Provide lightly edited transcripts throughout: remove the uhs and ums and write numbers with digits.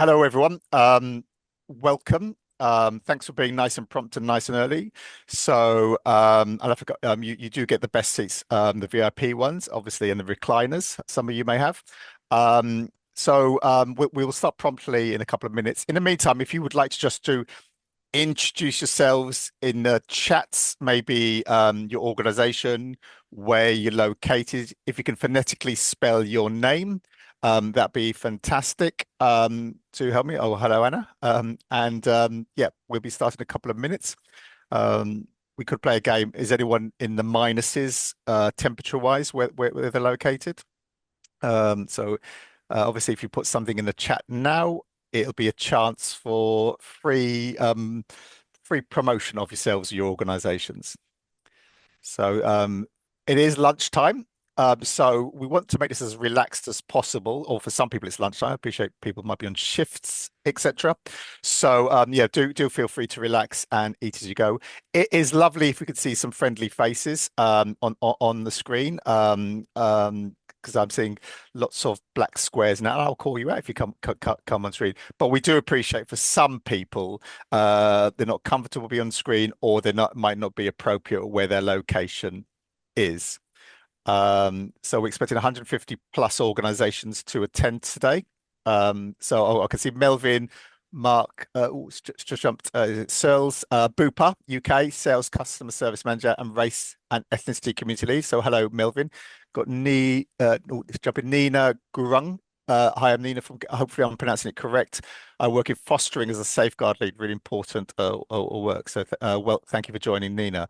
Hello, everyone. Welcome. Thanks for being nice and prompt and nice and early. And I forgot, you do get the best seats, the VIP ones, obviously, and the recliners. Some of you may have. We will start promptly in a couple of minutes. In the meantime, if you would like to just to introduce yourselves in the chats, maybe your organization, where you're located. If you can phonetically spell your name, that'd be fantastic to help me. Oh, hello, Anna. Yeah, we'll be starting in a couple of minutes. We could play a game. Is anyone in the minuses, temperature-wise, where they're located? Obviously, if you put something in the chat now, it'll be a chance for free promotion of yourselves, your organizations. It is lunchtime. So we want to make this as relaxed as possible, or for some people it's lunchtime. I appreciate people might be on shifts, etc. Yeah, do feel free to relax and eat as you go. It is lovely if we could see some friendly faces on the screen. Because I'm seeing lots of black squares now. I'll call you out if you come on screen. But we do appreciate for some people, they're not comfortable to be on screen, or might not be appropriate where their location is. So we're expecting 150 plus organizations to attend today. I can see Melvin, Mark, just jumped, Searles, Bupa, UK, Sales Customer Service Manager and Race and Ethnicity Community Lead. So hello, Melvin. Got jumping Nina Gurung. Hi, I'm Nina from, hopefully I'm pronouncing it correct. I work in fostering as a safeguard lead, really important work. So thank you for joining, Nina.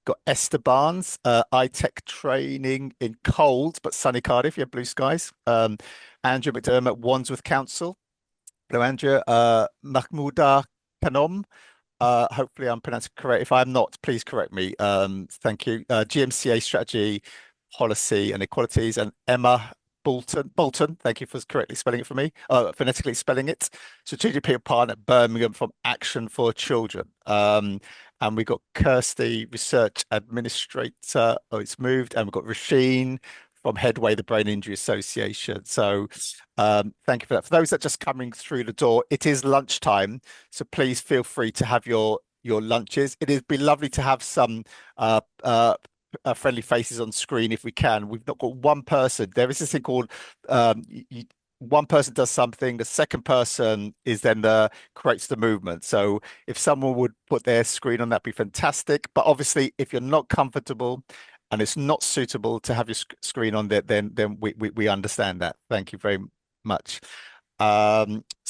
Got Esther Barnes, iTech training in cold but sunny Cardiff. Yeah, blue skies. Andrew McDermott, Wandsworth Council. Hello, Andrew. Mahmouda Kanom. Hopefully I'm pronouncing it correct. If I'm not, please correct me. Thank you. GMCA Strategy, Policy and Equalities. And Emma Bolton, thank you for correctly spelling it for me, phonetically spelling it. Strategic People Partner at Birmingham from Action for Children. And we got Kirsty, Research Administrator. Oh, it's moved. And we've got Rasheen from Headway, the Brain Injury Association. So thank you for that. For those that are just coming through the door, it is lunchtime. So please feel free to have your lunches. It'd be lovely to have some friendly faces on screen if we can. We've not got one person. There is this thing called one person does something, the second person is then creates the movement. So if someone would put their screen on, that'd be fantastic. But obviously, if you're not comfortable and it's not suitable to have your screen on there, then we understand that. Thank you very much. Yeah,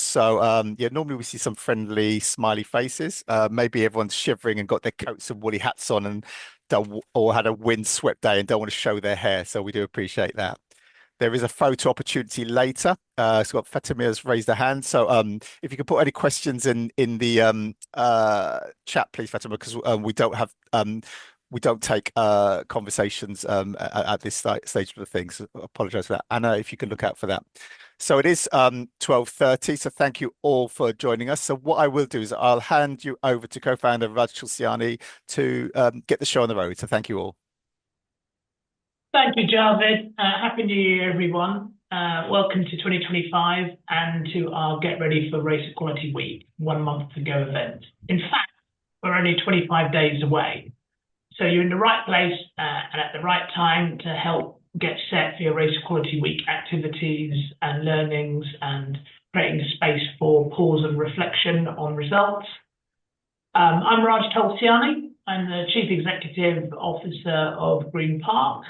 normally we see some friendly, smiley faces. Maybe everyone's shivering and got their coats and woolly hats on and or had a windswept day and don't want to show their hair. So we do appreciate that. There is a photo opportunity later. So Fatima's raised her hand. So if you could put any questions in the chat, please, Fatima, because we don't take conversations at this stage of the thing. So I apologize for that. Anna, if you can look out for that. So it is 12:30. So thank you all for joining us. So what I will do is I'll hand you over to co-founder Raj Tulsiani to get the show on the road. So thank you all. Thank you, Javed. Happy New Year, everyone. Welcome to 2025 and to our Get Ready for Race Equality Week, 1 month to go event. In fact, we're only 25 days away. So you're in the right place and at the right time to help get set for your Race Equality Week activities and learnings and creating a space for pause and reflection on results. I'm Raj Tulsiani. I'm the Chief Executive Officer of Green Park,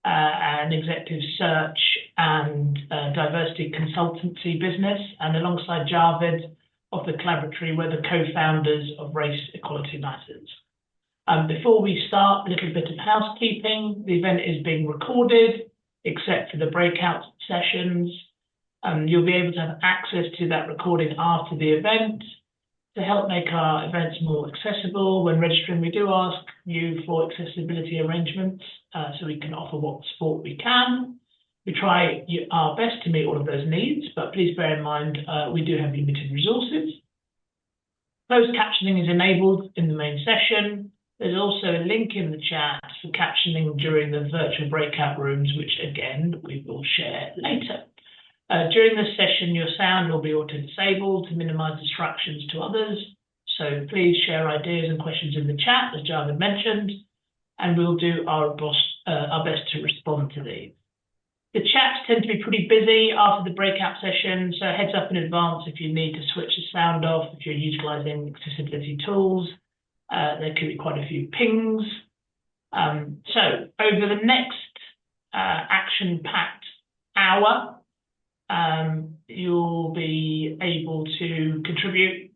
an executive search and diversity consultancy business, and alongside Javed of the Collaboratory, we're the co-founders of Race Equality Matters. Before we start, a little bit of housekeeping. The event is being recorded, except for the breakout sessions. You'll be able to have access to that recording after the event. To help make our events more accessible, when registering, we do ask you for accessibility arrangements so we can offer what support we can. We try our best to meet all of those needs, but please bear in mind we do have limited resources. Closed captioning is enabled in the main session. There's also a link in the chat for captioning during the virtual breakout rooms, which again, we will share later. During this session, your sound will be auto-disabled to minimize distractions to others. So please share ideas and questions in the chat, as Javed mentioned, and we'll do our best to respond to these. The chats tend to be pretty busy after the breakout session, so heads up in advance if you need to switch the sound off, if you're utilizing accessibility tools. There could be quite a few pings. So over the next action-packed hour, you'll be able to contribute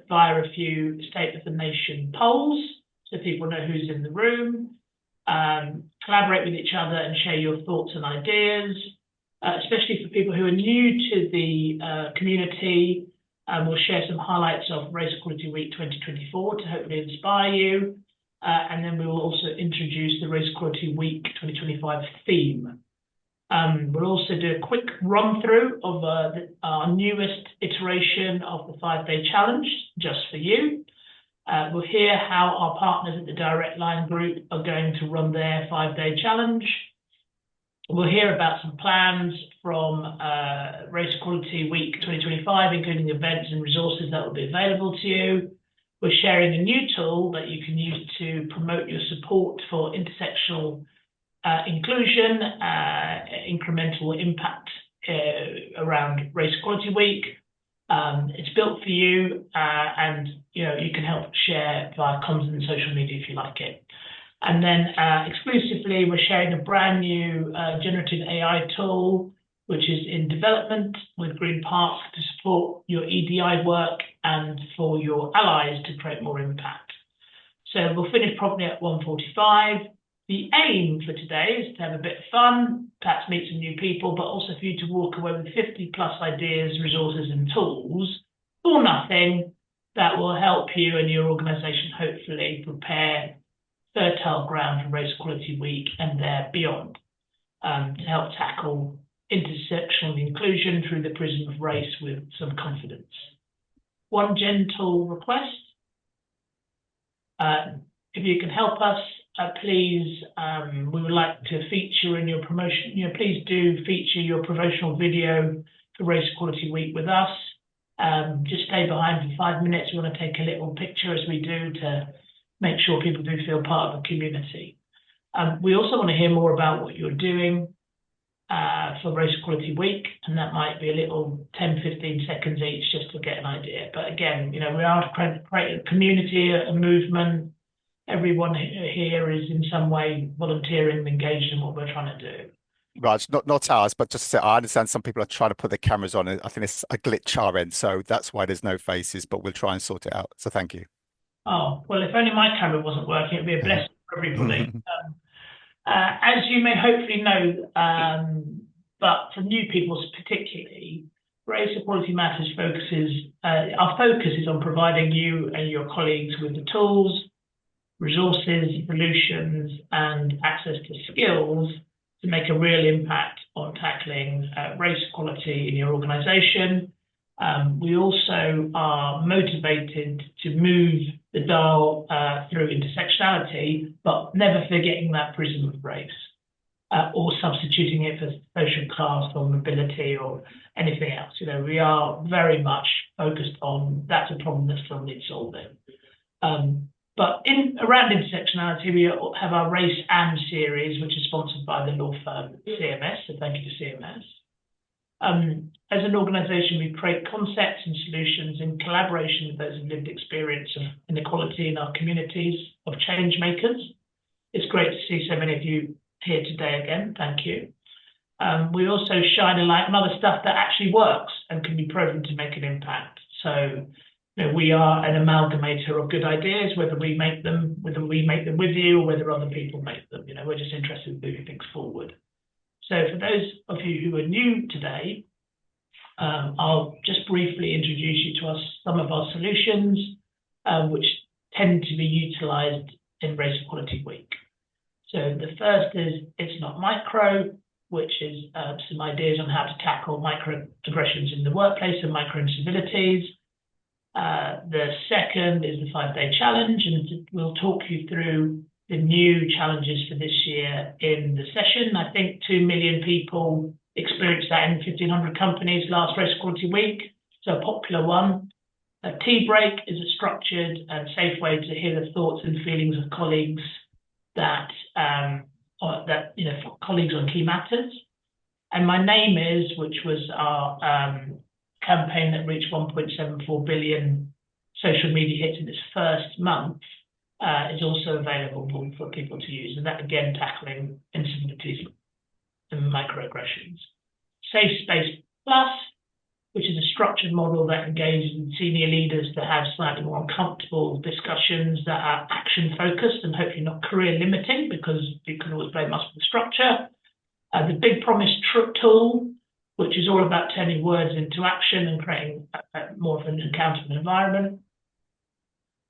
via a few State of the Nation polls, so people know who's in the room, collaborate with each other and share your thoughts and ideas, especially for people who are new to the community. We'll share some highlights of Race Equality Week 2024 to hopefully inspire you. And then we will also introduce the Race Equality Week 2025 theme. We'll also do a quick run through of our newest iteration of the 5-day challenge, just for you. We'll hear how our partners at the Direct Line Group are going to run their 5-day challenge. We'll hear about some plans from Race Equality Week 2025, including events and resources that will be available to you. We're sharing a new tool that you can use to promote your support for intersectional inclusion, incremental impact around Race Equality Week. It's built for you, and you can help share via comms and social media if you like it. And then exclusively, we're sharing a brand new generative AI tool, which is in development with Green Park to support your EDI work and for your allies to create more impact. So we'll finish probably at 1:45. The aim for today is to have a bit of fun, perhaps meet some new people, but also for you to walk away with 50+ ideas, resources, and tools for nothing that will help you and your organisation hopefully prepare fertile ground for Race Equality Week and there beyond, to help tackle intersectional inclusion through the prism of race with some confidence. One gentle request, if you can help us, please, we would like to feature in your promotion, please do feature your promotional video for Race Equality Week with us. Just stay behind for 5 minutes. We want to take a little picture as we do to make sure people do feel part of the community. We also want to hear more about what you're doing for Race Equality Week, and that might be a little 10-15 seconds each just to get an idea. But again, we are to create a community, a movement. Everyone here is in some way volunteering and engaged in what we're trying to do. Right, not ours, but just to say, I understand some people are trying to put their cameras on. I think it's a glitch our end, so that's why there's no faces, but we'll try and sort it out. So thank you. Oh, well, if only my camera wasn't working, it'd be a blessing for everybody. As you may hopefully know, but for new people particularly, Race Equality Matters our focus is on providing you and your colleagues with the tools, resources, solutions, and access to skills to make a real impact on tackling race equality in your organisation. We also are motivated to move the dial through intersectionality, but never forgetting that prism of race, or substituting it for social class or mobility or anything else. We are very much focused on that's a problem that still needs solving. But around intersectionality, we have our Race and series, which is sponsored by the law firm CMS, so thank you to CMS. As an organisation, we create concepts and solutions in collaboration with those with lived experience of inequality in our communities of change makers. It's great to see so many of you here today again. Thank you. We also shine a light on other stuff that actually works and can be proven to make an impact. So we are an amalgamator of good ideas, whether we make them with you or whether other people make them. We're just interested in moving things forward. So for those of you who are new today, I'll just briefly introduce you to some of our solutions, which tend to be utilised in Race Equality Week. So the first is It's Not Micro, which is some ideas on how to tackle microaggressions in the workplace and micro-incivilities. The second is the 5-day challenge, and we'll talk you through the new challenges for this year in the session. I think 2 million people experienced that in 1,500 companies last Race Equality Week, so a popular one. A tea break is a structured and safe way to hear the thoughts and feelings of colleagues for colleagues on key matters. And My Name Is, which was our campaign that reached 1.74 billion social media hits in its first month, is also available for people to use. And that, again, tackling incivilities and microaggressions. Safe Space Plus, which is a structured model that engages with senior leaders to have slightly more uncomfortable discussions that are action-focused and hopefully not career-limiting, because you can always blame us for the structure. The Big Promise tool, which is all about turning words into action and creating more of an accountable environment.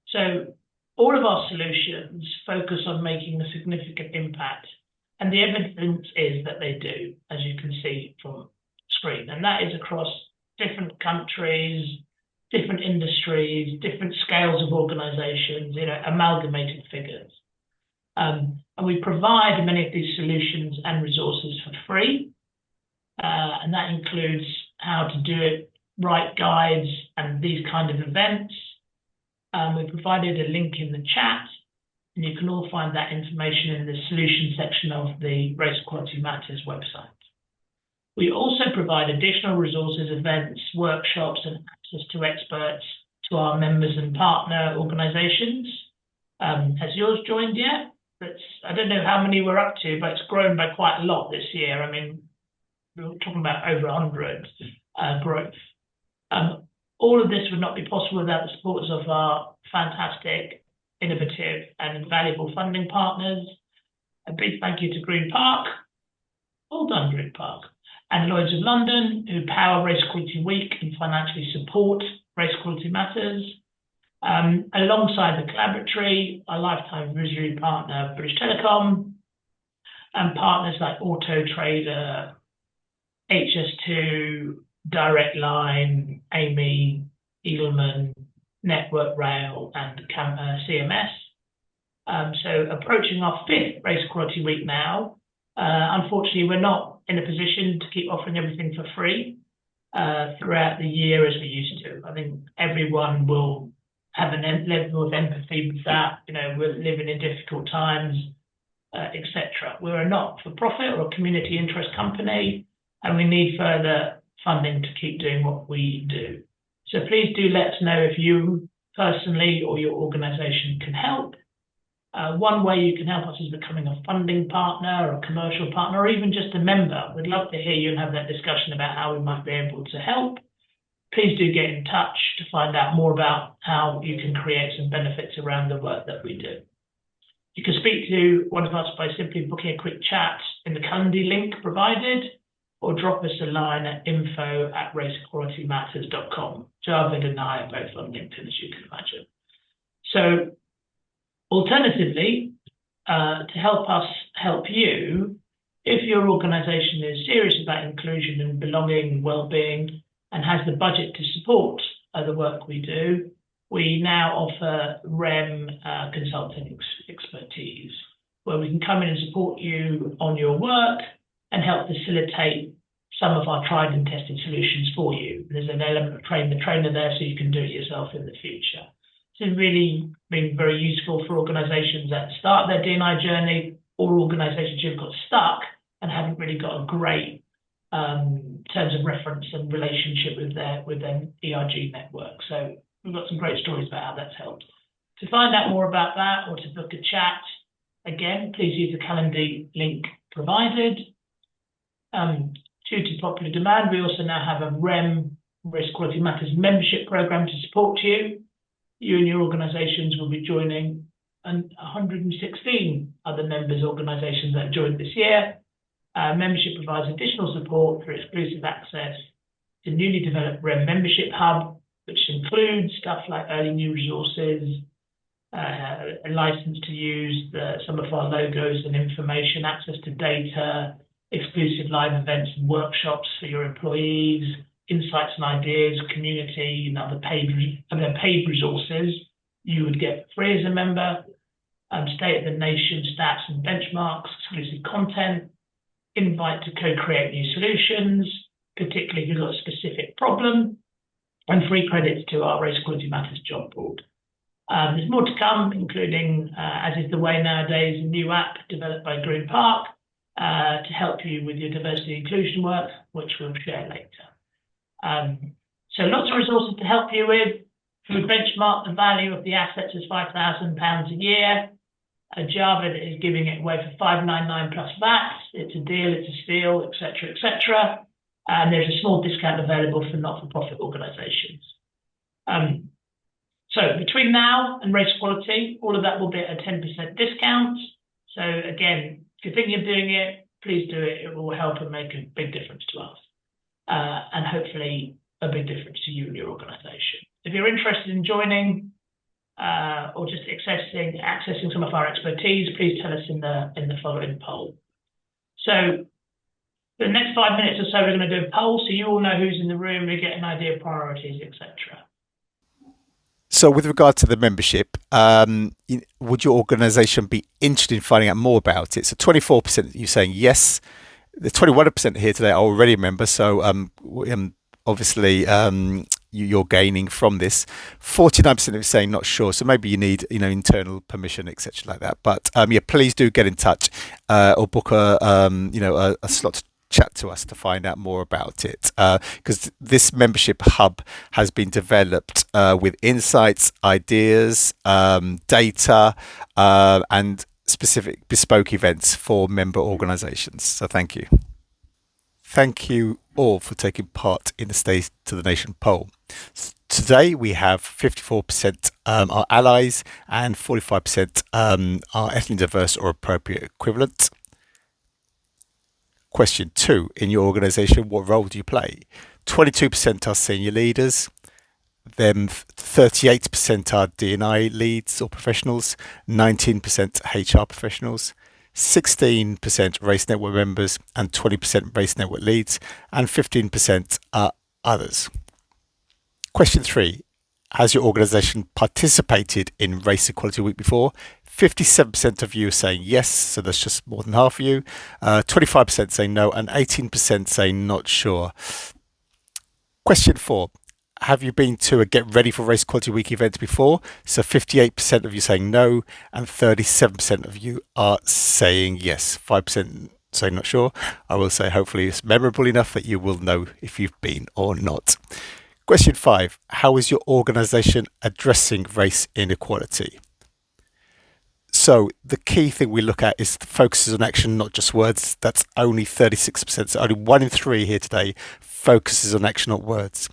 So all of our solutions focus on making a significant impact, and the evidence is that they do, as you can see from screen, and that is across different countries, different industries, different scales of organizations, amalgamated figures. And we provide many of these solutions and resources for free. And that includes how to do it, right guides, and these kind of events. We provided a link in the chat, and you can all find that information in the solution section of the Race Equality Matters website. We also provide additional resources, events, workshops, and access to experts to our members and partner organizations. Has yours joined yet? I don't know how many we're up to, but it's grown by quite a lot this year. I mean, we're talking about over 100 growth. All of this would not be possible without the supports of our fantastic, innovative, and valuable funding partners. A big thank you to Green Park. Well done, Green Park. And Lloyds of London, who power Race Equality Week and financially support Race Equality Matters. Alongside the Collaboratory, our lifetime visionary partner, British Telecom, and partners like Auto Trader, HS2, Direct Line, Amy, Eagleman, Network Rail, and CMS. So approaching our 5th Race Equality Week now. Unfortunately, we're not in a position to keep offering everything for free throughout the year as we used to. I think everyone will have a level of empathy with that. We're living in difficult times, etc. We're a not-for-profit or a community interest company, and we need further funding to keep doing what we do. So please do let us know if you personally or your organization can help. One way you can help us is becoming a funding partner or a commercial partner, or even just a member. We'd love to hear you and have that discussion about how we might be able to help. Please do get in touch to find out more about how you can create some benefits around the work that we do. You can speak to one of us by simply booking a quick chat in the Calendly link provided, or drop us a line at info@raceequalitymatters.com. Javed and I are both on LinkedIn, as you can imagine. So alternatively, to help us help you, if your organization is serious about inclusion and belonging, well-being, and has the budget to support the work we do, we now offer REM consulting expertise, where we can come in and support you on your work and help facilitate some of our tried and tested solutions for you. There's an element of train the trainer there, so you can do it yourself in the future. It's really been very useful for organizations that start their D&I journey, or organizations who've got stuck and haven't really got a great terms of reference and relationship with their ERG network. So we've got some great stories about how that's helped. To find out more about that or to book a chat, again, please use the Calendly link provided. Due to popular demand, we also now have a REM, Race Equality Matters membership program to support you. You and your organizations will be joining 116 other members' organizations that joined this year. Membership provides additional support for exclusive access to newly developed REM membership hub, which includes stuff like early new resources, a license to use some of our logos and information, access to data, exclusive live events and workshops for your employees, insights and ideas, community, and other paid resources you would get free as a member, state of the nation stats and benchmarks, exclusive content, invite to co-create new solutions, particularly if you've got a specific problem, and free credits to our Race Equality Matters job board. There's more to come, including, as is the way nowadays, a new app developed by Green Park to help you with your diversity and inclusion work, which we'll share later. So lots of resources to help you with. We benchmark the value of the assets as £5,000 a year. Java is giving it away for $599 plus VAT. It's a deal, it's a steal, etc., etc. And there's a small discount available for not-for-profit organisations. So between now and Race Equality, all of that will be at a 10% discount. So again, if you're thinking of doing it, please do it. It will help and make a big difference to us, and hopefully a big difference to you and your organisation. If you're interested in joining or just accessing some of our expertise, please tell us in the following poll. So the next 5 minutes or so, we're going to do a poll, so you all know who's in the room, we get an idea of priorities, etc. So with regard to the membership, would your organisation be interested in finding out more about it? So 24% you saying yes. The 21% here today are already a member, so obviously you're gaining from this. 49% are saying not sure, so maybe you need internal permission, etc. like that. But yeah, please do get in touch or book a slot to chat to us to find out more about it, because this membership hub has been developed with insights, ideas, data, and specific bespoke events for member organisations. So thank you. Thank you all for taking part in the State to the Nation poll. Today we have 54% are allies and 45% are ethnically diverse or appropriate equivalent. Question 2. In your organisation, what role do you play? 22% are senior leaders. Then 38% are D&I leads or professionals. 19% HR professionals. 16% Race Network members and 20% Race Network leads. And 15% are others. Question 3. Has your organisation participated in Race Equality Week before? 57% of you are saying yes, so that's just more than half of you. 25% saying no, and 18% saying not sure. Question 4. Have you been to a Get Ready for Race Equality Week event before? So 58% of you saying no, and 37% of you are saying yes. 5% saying not sure. I will say hopefully it's memorable enough that you will know if you've been or not. Question 5. How is your organisation addressing race inequality? So the key thing we look at is the focuses on action, not just words. That's only 36%. So only 1 in 3 here today focuses on action, not words.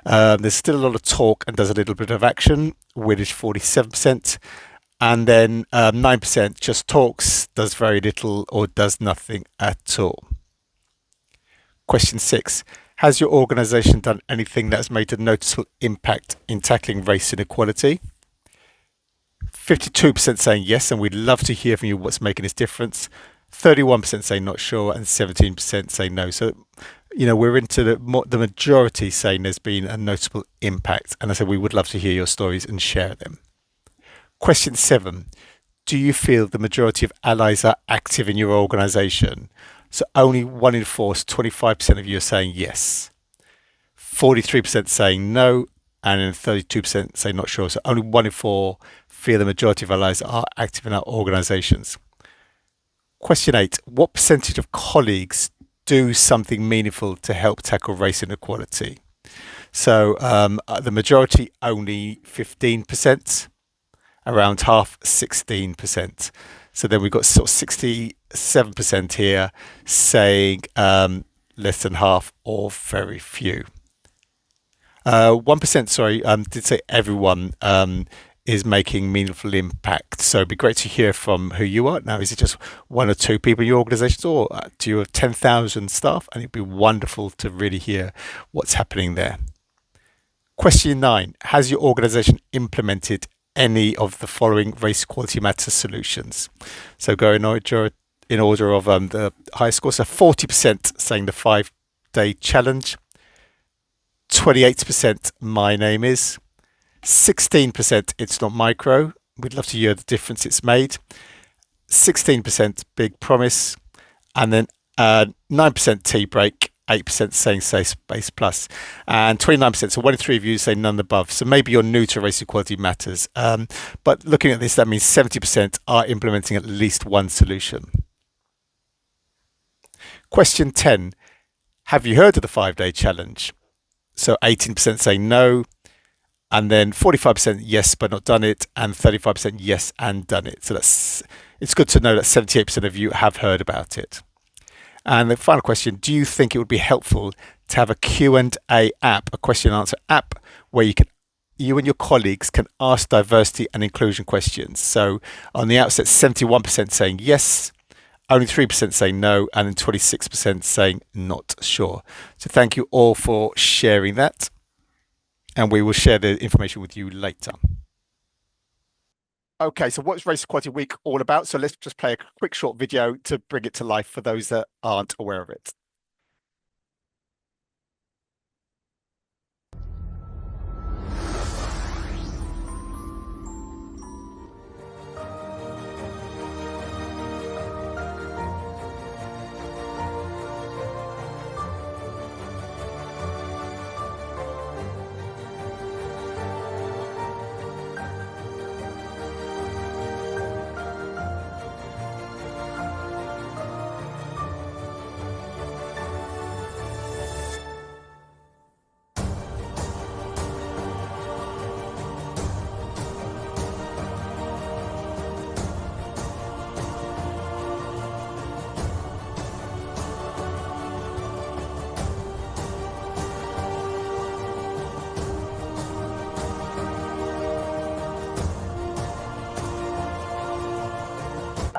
There's still a lot of talk and does a little bit of action, which is 47%. And then 9% just talks, does very little or does nothing at all. Question 6. Has your organisation done anything that has made a noticeable impact in tackling race inequality? 52% saying yes, and we'd love to hear from you what's making this difference. 31% saying not sure, and 17% saying no. So, we're into the majority saying there's been a notable impact. And I said we would love to hear your stories and share them. Question 7. Do you feel the majority of allies are active in your organisation? So only 1 in 4, so 25% of you are saying yes. 43% saying no, and then 32% say not sure. So only 1 in 4 feel the majority of allies are active in our organisations. Question 8. What percentage of colleagues do something meaningful to help tackle race inequality? So the majority only 15%, around half 16%. So then we've got sort of 67% here saying less than half or very few. 1%, did say everyone is making meaningful impact. So it'd be great to hear from who you are. Now, is it just 1 or 2 people in your organisations, or do you have 10,000 staff? And it'd be wonderful to really hear what's happening there. Question 9. Has your organisation implemented any of the following Race Equality Matters solutions? So go in order of the highest score. So 40% saying the 5-day challenge. 28% my name is. 16% it's not micro. We'd love to hear the difference it's made. 16% big promise. And then 9% tea break, 8% saying safe space plus, and 29%. So one in three of you say none above. So maybe you're new to race equality matters. But looking at this, that means 70% are implementing at least one solution. Question 10. Have you heard of the 5-day challenge? So 18% say no, and then 45% yes but not done it, and 35% yes and done it. So it's good to know that 78% of you have heard about it. And the final question, do you think it would be helpful to have a Q&A app, a question and answer app, where you and your colleagues can ask diversity and inclusion questions? So on the outset, 71% saying yes, only 3% saying no, and then 26% saying not sure. So thank you all for sharing that. And we will share the information with you later. Okay, so what's Race Equality Week all about? So let's just play a quick short video to bring it to life for those that aren't aware of it.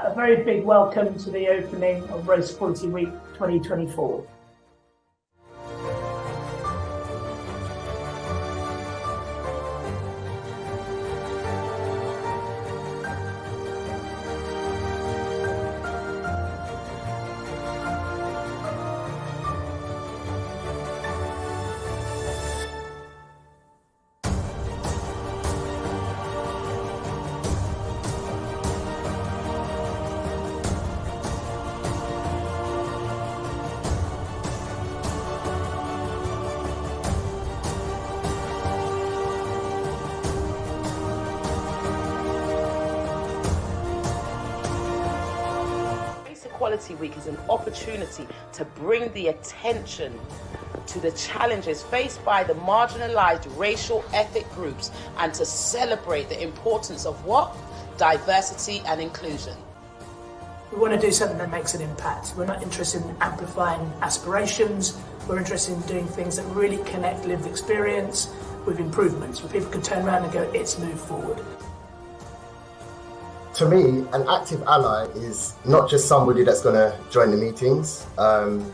A very big welcome to the opening of Race Equality Week 2024. Equality Week is an opportunity to bring the attention to the challenges faced by the marginalized racial ethnic groups and to celebrate the importance of what? Diversity and inclusion. We want to do something that makes an impact. We're not interested in amplifying aspirations. We're interested in doing things that really connect lived experience with improvements, where people can turn around and go, it's moved forward. To me, an active ally is not just somebody that's going to join the meetings and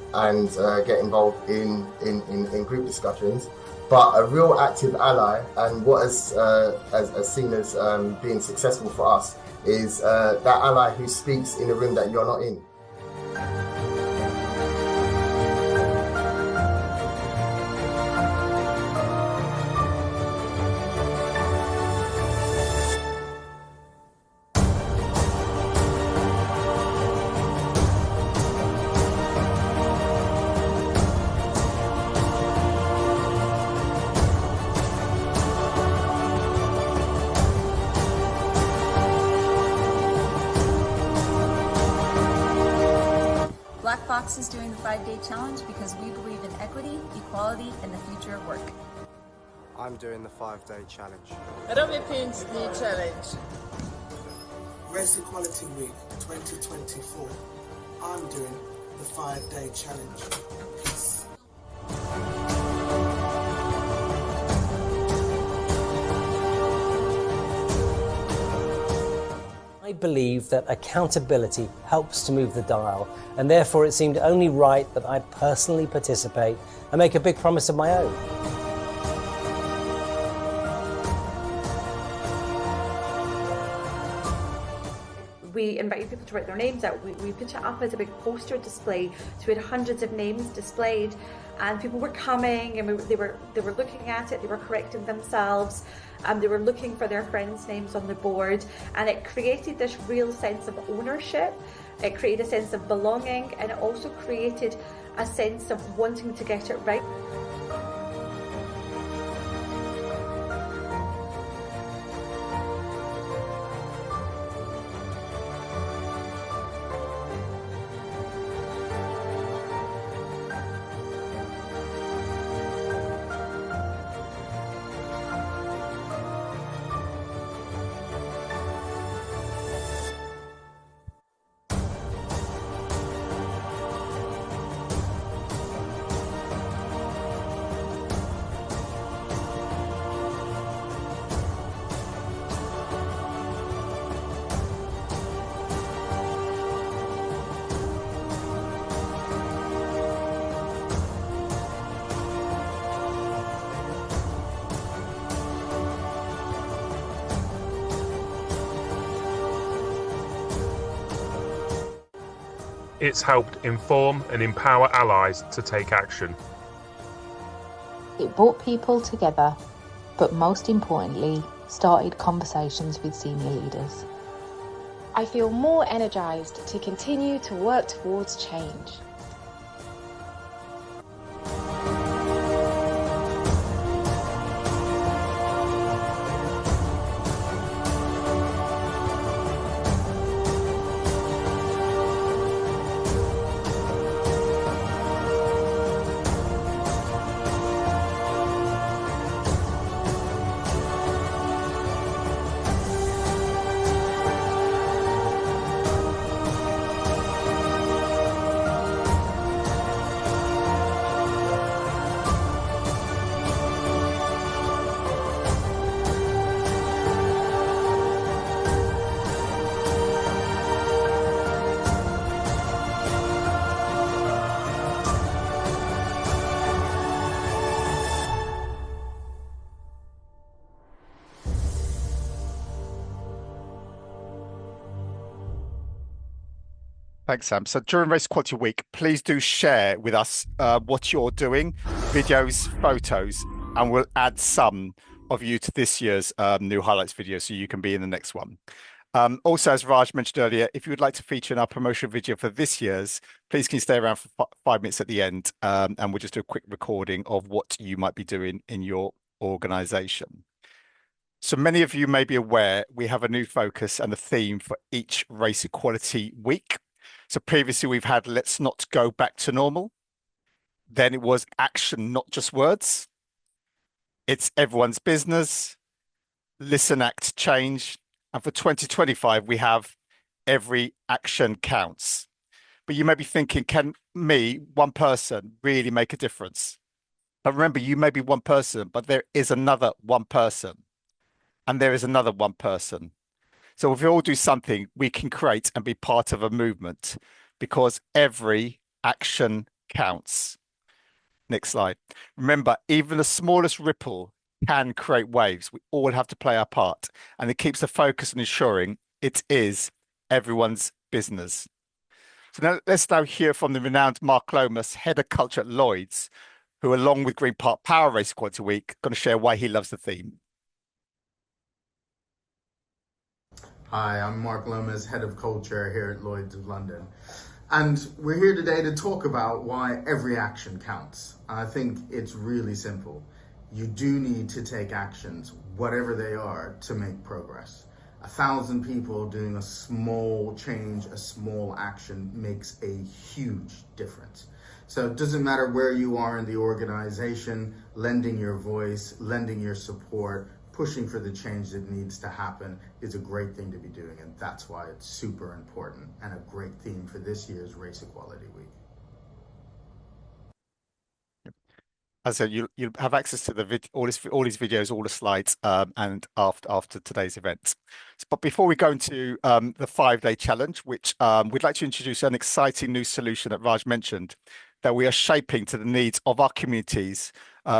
get involved in group discussions, but a real active ally, and what has seen as being successful for us is that ally who speaks in a room that you're not in. Black Fox is doing the 5-day challenge because we believe in equity, equality, and the future of work. I'm doing the 5-day challenge. REW's new challenge. Race Equality Week 2024. I'm doing the 5-day challenge. Peace. I believe that accountability helps to move the dial, and therefore it seemed only right that I personally participate and make a big promise of my own. We invited people to write their names out. We put it up as a big poster display, so we had hundreds of names displayed, and people were coming and they were looking at it, they were correcting themselves, and they were looking for their friends' names on the board, and it created this real sense of ownership It created a sense of belonging, and it also created a sense of wanting to get it right. It's helped inform and empower allies to take action. It brought people together, but most importantly, started conversations with senior leaders. I feel more energised to continue to work towards change. Thanks, Sam. So during Race Equality Week, please do share with us what you're doing, videos, photos, and we'll add some of you to this year's new highlights video so you can be in the next one. Also, as Raj mentioned earlier, if you would like to feature in our promotional video for this year's, please can you stay around for 5 minutes at the end, and we'll just do a quick recording of what you might be doing in your organization. So many of you may be aware we have a new focus and a theme for each Race Equality Week. So previously we've had Let's Not Go Back to Normal. Then it was Action, Not Just Words. It's Everyone's Business, Listen, Act, Change. And for 2025, we have Every Action Counts. But you may be thinking, can me, one person, really make a difference? But remember, you may be one person, but there is another one person. And there is another one person. So if we all do something, we can create and be part of a movement because every action counts. Next slide. Remember, even the smallest ripple can create waves. We all have to play our part, and it keeps the focus on ensuring it is everyone's business. So now let's hear from the renowned Mark Lomas, Head of Culture at Lloyd's, who along with Green Park Power Race Equality Week, going to share why he loves the theme. Hi, I'm Mark Lomas, Head of Culture here at Lloyd's of London. And we're here today to talk about why every action counts. I think it's really simple. You do need to take actions, whatever they are, to make progress. 1,000 people doing a small change, a small action makes a huge difference. So it doesn't matter where you are in the organization, lending your voice, lending your support, pushing for the change that needs to happen is a great thing to be doing, and that's why it's super important and a great theme for this year's Race Equality Week. As I said, you have access to the all these videos, all the slides, and after today's event. But before we go into the 5-day challenge, which we'd like to introduce an exciting new solution that Raj mentioned, that we are shaping to the needs of our communities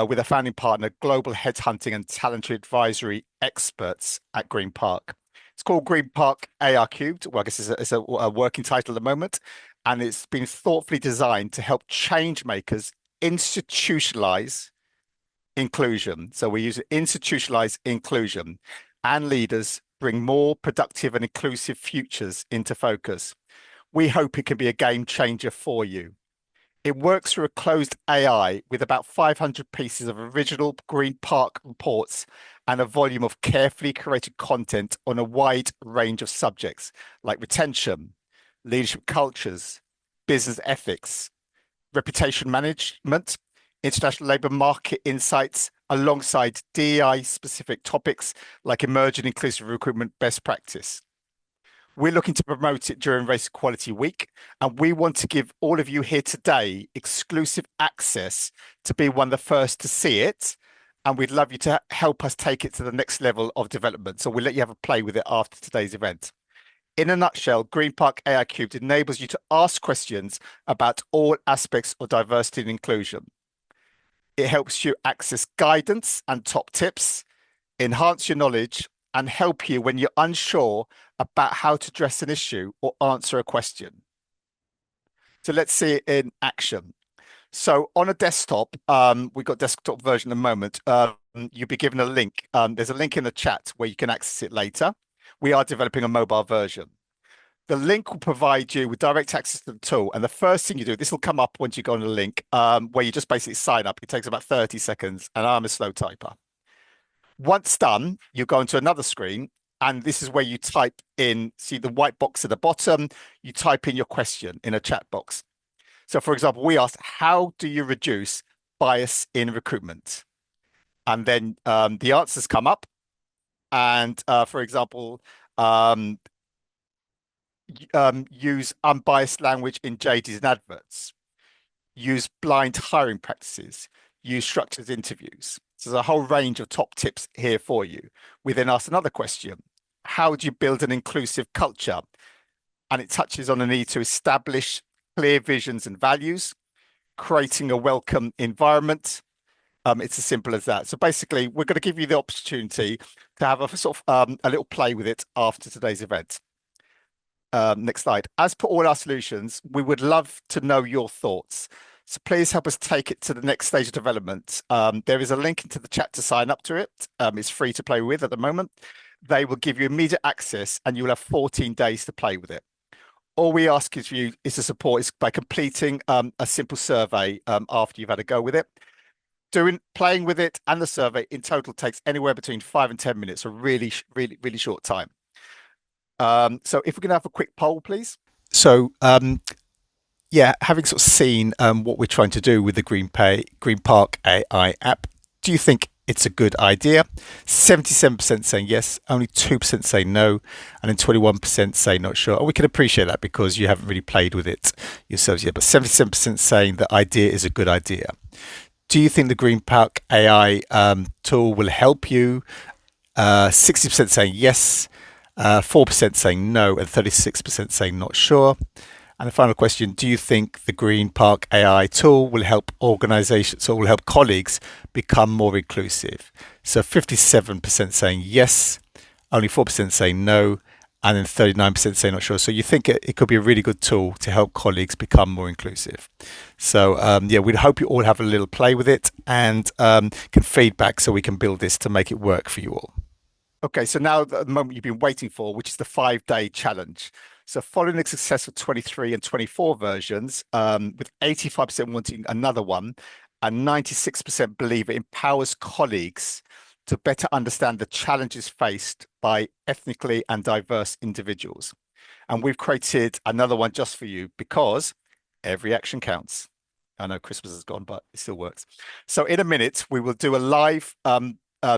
with a founding partner, Global Headhunting and Talent Advisory Experts at Green Park. It's called Green Park AR Cubed. Well, I guess it's a working title at the moment, and it's been thoughtfully designed to help change makers institutionalize inclusion. So we use institutionalize inclusion, and leaders bring more productive and inclusive futures into focus. We hope it can be a game changer for you. It works through a closed AI with about 500 pieces of original Green Park reports and a volume of carefully curated content on a wide range of subjects like retention, leadership cultures, business ethics, reputation management, international labour market insights, alongside DEI-specific topics like emerging inclusive recruitment best practice. We're looking to promote it during Race Equality Week, and we want to give all of you here today exclusive access to be one of the first to see it. And we'd love you to help us take it to the next level of development. So we'll let you have a play with it after today's event. In a nutshell, Green Park AI Cubed enables you to ask questions about all aspects of diversity and inclusion. It helps you access guidance and top tips, enhance your knowledge, and help you when you're unsure about how to address an issue or answer a question. So let's see it in action. So on a desktop, we've got desktop version at the moment. You'll be given a link. There's a link in the chat where you can access it later. We are developing a mobile version. The link will provide you with direct access to the tool. And the first thing you do, this will come up once you go on the link, where you just basically sign up. It takes about 30 seconds, and I'm a slow typer. Once done, you go into another screen, and this is where you type in, see the white box at the bottom, you type in your question in a chat box. So for example, we asked, how do you reduce bias in recruitment? And then the answers come up. And for example, use unbiased language in JDs and adverts, use blind hiring practices, use structured interviews. So there's a whole range of top tips here for you. We then asked another question. How do you build an inclusive culture? And it touches on the need to establish clear visions and values, creating a welcome environment. It's as simple as that. So basically, we're going to give you the opportunity to have a sort of a little play with it after today's event. Next slide. As per all our solutions, we would love to know your thoughts. So please help us take it to the next stage of development. There is a link into the chat to sign up to it. It's free to play with at the moment. They will give you immediate access and you'll have 14 days to play with it. All we ask of you is to support is by completing a simple survey after you've had a go with it. Playing with it and the survey in total takes anywhere between 5 and 10 minutes, a really short time. So if we can have a quick poll, please. So yeah, having sort of seen what we're trying to do with the Green Park AI app, do you think it's a good idea? 77% saying yes, only 2% say no, and then 21% say not sure. And we can appreciate that because you haven't really played with it yourselves yet, but 77% saying the idea is a good idea. Do you think the Green Park AI tool will help you? 60% saying yes, 4% saying no, and 36% saying not sure. And the final question, do you think the Green Park AI tool will help organizations or will help colleagues become more inclusive? So 57% saying yes, only 4% saying no, and then 39% saying not sure. So you think it could be a really good tool to help colleagues become more inclusive. So yeah, we'd hope you all have a little play with it and can feedback so we can build this to make it work for you all. Okay, so now the moment you've been waiting for, which is the 5-day challenge. So following the success of 23 and 24 versions, with 85% wanting another one and 96% believe it empowers colleagues to better understand the challenges faced by ethnically and diverse individuals. And we've created another one just for you because every action counts. I know Christmas is gone, but it still works. So in a minute, we will do a live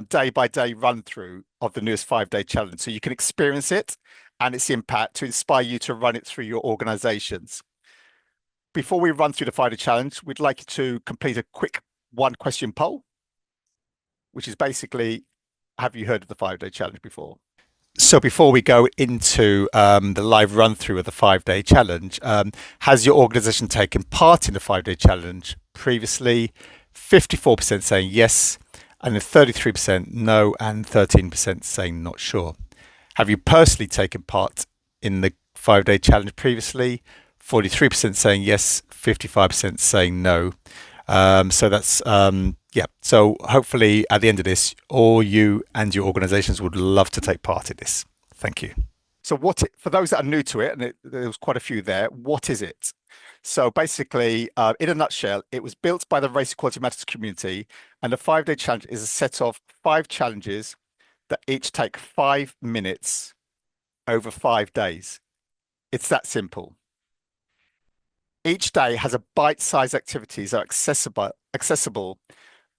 day-by-day run-through of the newest 5-day challenge. So you can experience it and its impact to inspire you to run it through your organizations. Before we run through the 5-day challenge, we'd like you to complete a quick 1-question poll, which is basically, have you heard of the 5-day challenge before? So before we go into the live run through of the 5-day challenge, has your organization taken part in the 5-day challenge previously? 54% saying yes, and then 33% no, and 13% saying not sure. Have you personally taken part in the 5-day challenge previously? 43% saying yes, 55% saying no. So that's, yeah. So hopefully at the end of this, all you and your organizations would love to take part in this. Thank you. So for those that are new to it, and there was quite a few there, what is it? So basically, in a nutshell, it was built by the Race Equality Matters community, and the 5 Day Challenge is a set of 5 challenges that each take 5 minutes over 5 days. It's that simple. Each day has a bite-sized activities that are accessible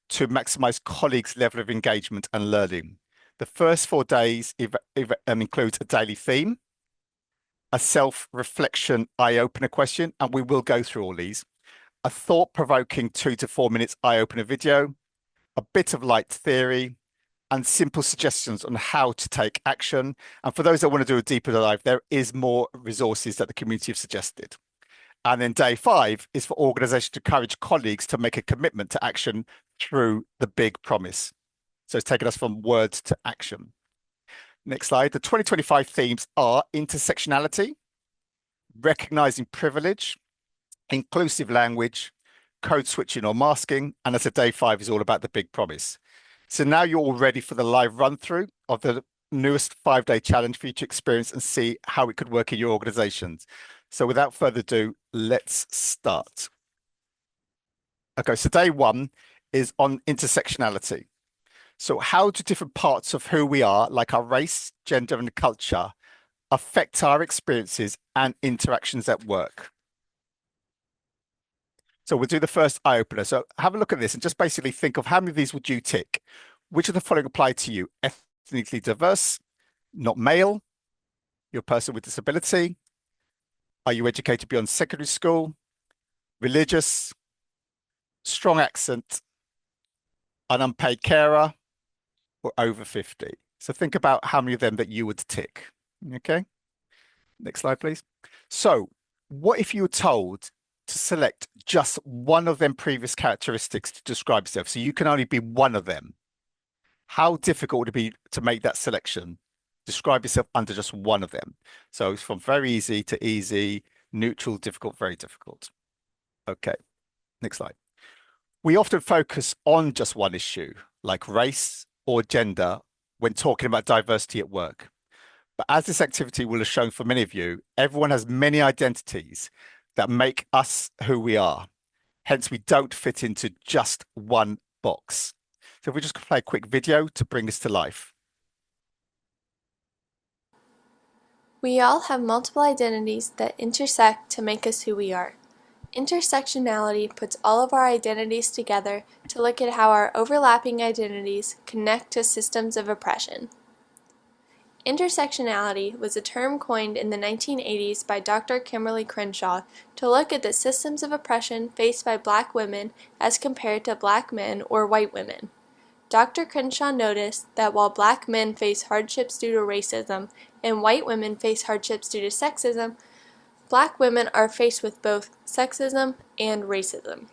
to maximize colleagues' level of engagement and learning. The first 4 days includes a daily theme, a self-reflection eye-opener question, and we will go through all these, a thought-provoking 2 to 4 minutes eye-opener video, a bit of light theory, and simple suggestions on how to take action. And for those that want to do a deeper dive, there is more resources that the community have suggested. And then day 5 is for organizations to encourage colleagues to make a commitment to action through the big promise. So it's taken us from words to action. Next slide. The 2025 themes are intersectionality, recognizing privilege, inclusive language, code switching or masking, and as I said, day 5 is all about the big promise. So now you're all ready for the live run through of the newest 5 Day Challenge for you to experience and see how it could work in your organizations. So without further ado, let's start. Okay, so day 1 is on intersectionality. So how do different parts of who we are, like our race, gender, and culture, affect our experiences and interactions at work? So we'll do the first eye opener. So have a look at this and just basically think of how many of these would you tick? Which of the following apply to you? Ethnically diverse, not male, you're a person with disability, are you educated beyond secondary school, religious, strong accent, an unpaid carer, or over 50? So think about how many of them that you would tick. Okay, next slide, please. So what if you were told to select just one of them previous characteristics to describe yourself? So you can only be one of them. How difficult would it be to make that selection? Describe yourself under just one of them. So it's from very easy to easy, neutral, difficult, very difficult. Okay, next slide. We often focus on just one issue, like race or gender, when talking about diversity at work. But as this activity will have shown for many of you, everyone has many identities that make us who we are. Hence, we don't fit into just one box. So if we just play a quick video to bring this to life. We all have multiple identities that intersect to make us who we are. Intersectionality puts all of our identities together to look at how our overlapping identities connect to systems of oppression. Intersectionality was a term coined in the 1980s by Dr. Kimberly Crenshaw to look at the systems of oppression faced by Black women as compared to Black men or white women. Dr. Crenshaw noticed that while Black men face hardships due to racism and white women face hardships due to sexism, Black women are faced with both sexism and racism.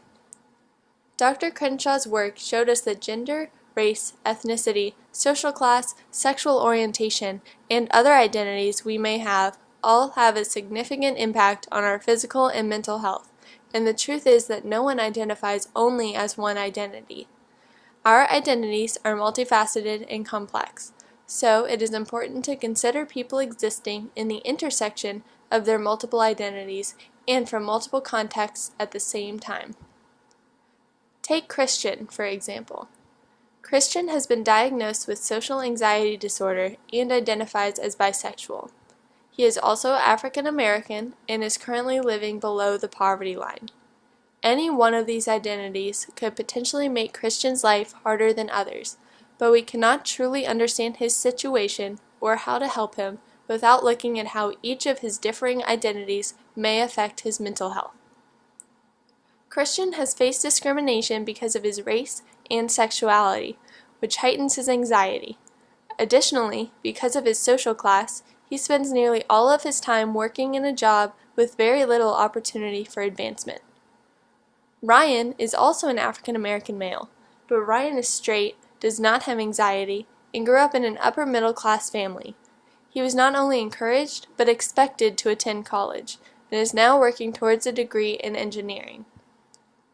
Dr. Crenshaw's work showed us that gender, race, ethnicity, social class, sexual orientation, and other identities we may have all have a significant impact on our physical and mental health, and the truth is that no one identifies only as one identity. Our identities are multifaceted and complex, so it is important to consider people existing in the intersection of their multiple identities and from multiple contexts at the same time. Take Christian, for example. Christian has been diagnosed with social anxiety disorder and identifies as bisexual. He is also African American and is currently living below the poverty line. Any one of these identities could potentially make Christian's life harder than others, but we cannot truly understand his situation or how to help him without looking at how each of his differing identities may affect his mental health. Christian has faced discrimination because of his race and sexuality, which heightens his anxiety. Additionally, because of his social class, he spends nearly all of his time working in a job with very little opportunity for advancement. Ryan is also an African American male, but Ryan is straight, does not have anxiety, and grew up in an upper middle class family. He was not only encouraged, but expected to attend college, and is now working towards a degree in engineering.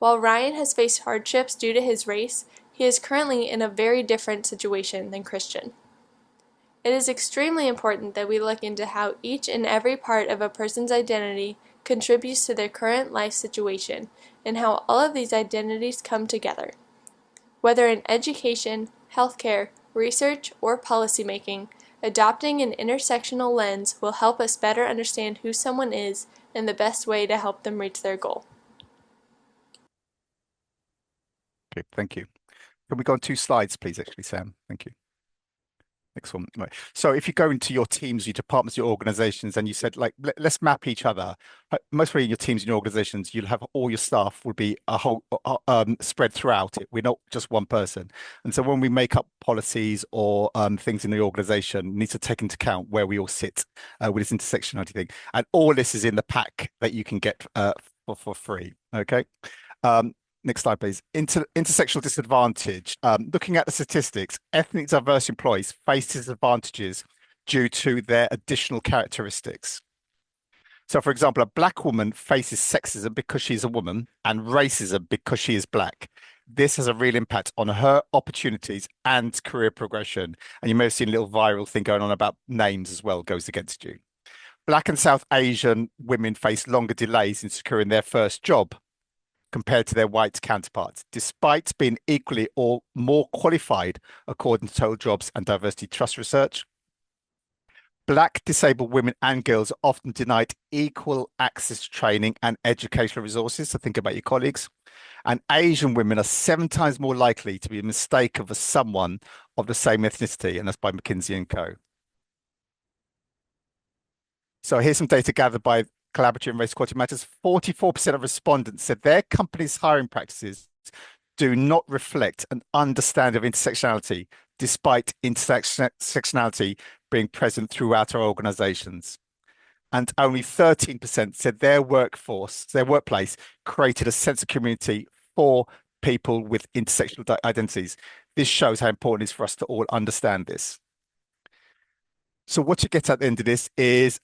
While Ryan has faced hardships due to his race, he is currently in a very different situation than Christian. It is extremely important that we look into how each and every part of a person's identity contributes to their current life situation and how all of these identities come together. Whether in education, healthcare, research, or policymaking, adopting an intersectional lens will help us better understand who someone is and the best way to help them reach their goal. Okay, thank you. Can we go on 2 slides, please, actually, Sam? Thank you. Next one. Right. So if you go into your teams, your departments, your organizations, and you said, like, let's map each other. Most of your teams and your organizations, you'll have all your staff will be a whole spread throughout it. We're not just one person. And so when we make up policies or things in the organization, we need to take into account where we all sit with this intersectionality thing. And all this is in the pack that you can get for free. Okay. Next slide, please. Intersectional disadvantage. Looking at the statistics, ethnically diverse employees face disadvantages due to their additional characteristics. So, for example, a Black woman faces sexism because she's a woman and racism because she is Black. This has a real impact on her opportunities and career progression. And you may have seen a little viral thing going on about names as well, goes against you. Black and South Asian women face longer delays in securing their first job compared to their white counterparts, despite being equally or more qualified according to Total Jobs and Diversity Trust research. Black disabled women and girls are often denied equal access to training and educational resources, so think about your colleagues. And Asian women are 7 times more likely to be mistaken for someone of the same ethnicity, and that's by McKinsey & Co. So here's some data gathered by Collaborative and Race Equality Matters. 44% of respondents said their company's hiring practices do not reflect an understanding of intersectionality, despite intersectionality being present throughout our organizations. And only 13% said their workplace created a sense of community for people with intersectional identities. This shows how important it is for us to all understand this. So what you get at the end of this is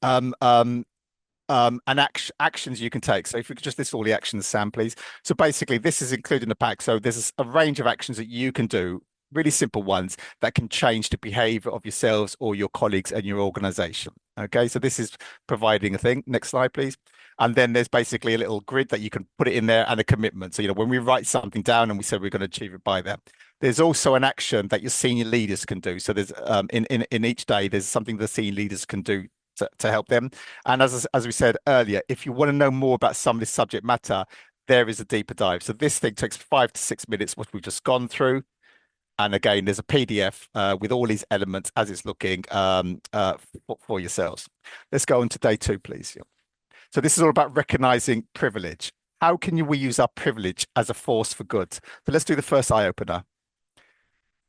actions you can take. So if we could just list all the actions, Sam, please. So basically, this is included in the pack. So there's a range of actions that you can do, really simple ones that can change the behavior of yourselves or your colleagues and your organization. Okay, so this is providing a thing. Next slide, please. And then there's basically a little grid that you can put it in there and a commitment. So, when we write something down and we said we're going to achieve it by that. There's also an action that your senior leaders can do. So there's in each day, there's something the senior leaders can do to help them. And as we said earlier, if you want to know more about some of this subject matter, there is a deeper dive. So this thing takes 5 to 6 minutes, what we've just gone through. And again, there's a PDF with all these elements as it's looking for yourselves. Let's go on to day 2, please. So this is all about recognizing privilege. How can we use our privilege as a force for good? So let's do the first eye opener.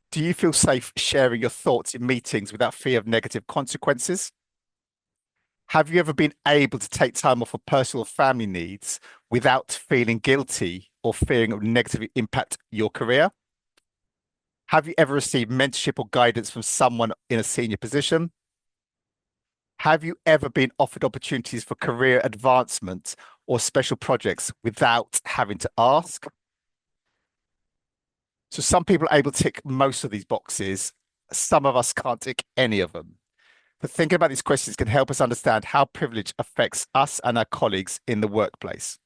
Do you feel safe sharing your thoughts in meetings without fear of negative consequences? Have you ever been able to take time off for personal or family needs without feeling guilty or fearing it will negatively impact your career? Have you ever received mentorship or guidance from someone in a senior position? Have you ever been offered opportunities for career advancement or special projects without having to ask? So some people are able to tick most of these boxes. Some of us can't tick any of them. But thinking about these questions can help us understand how privilege affects us and our colleagues in the workplace.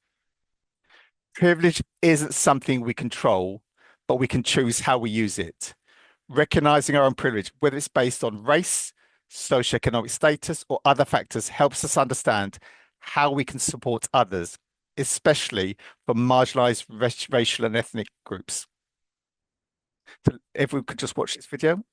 Privilege isn't something we control, but we can choose how we use it. Recognizing our own privilege, whether it's based on race, socioeconomic status, or other factors, helps us understand how we can support others, especially for marginalized racial and ethnic groups. So if we could just watch this video.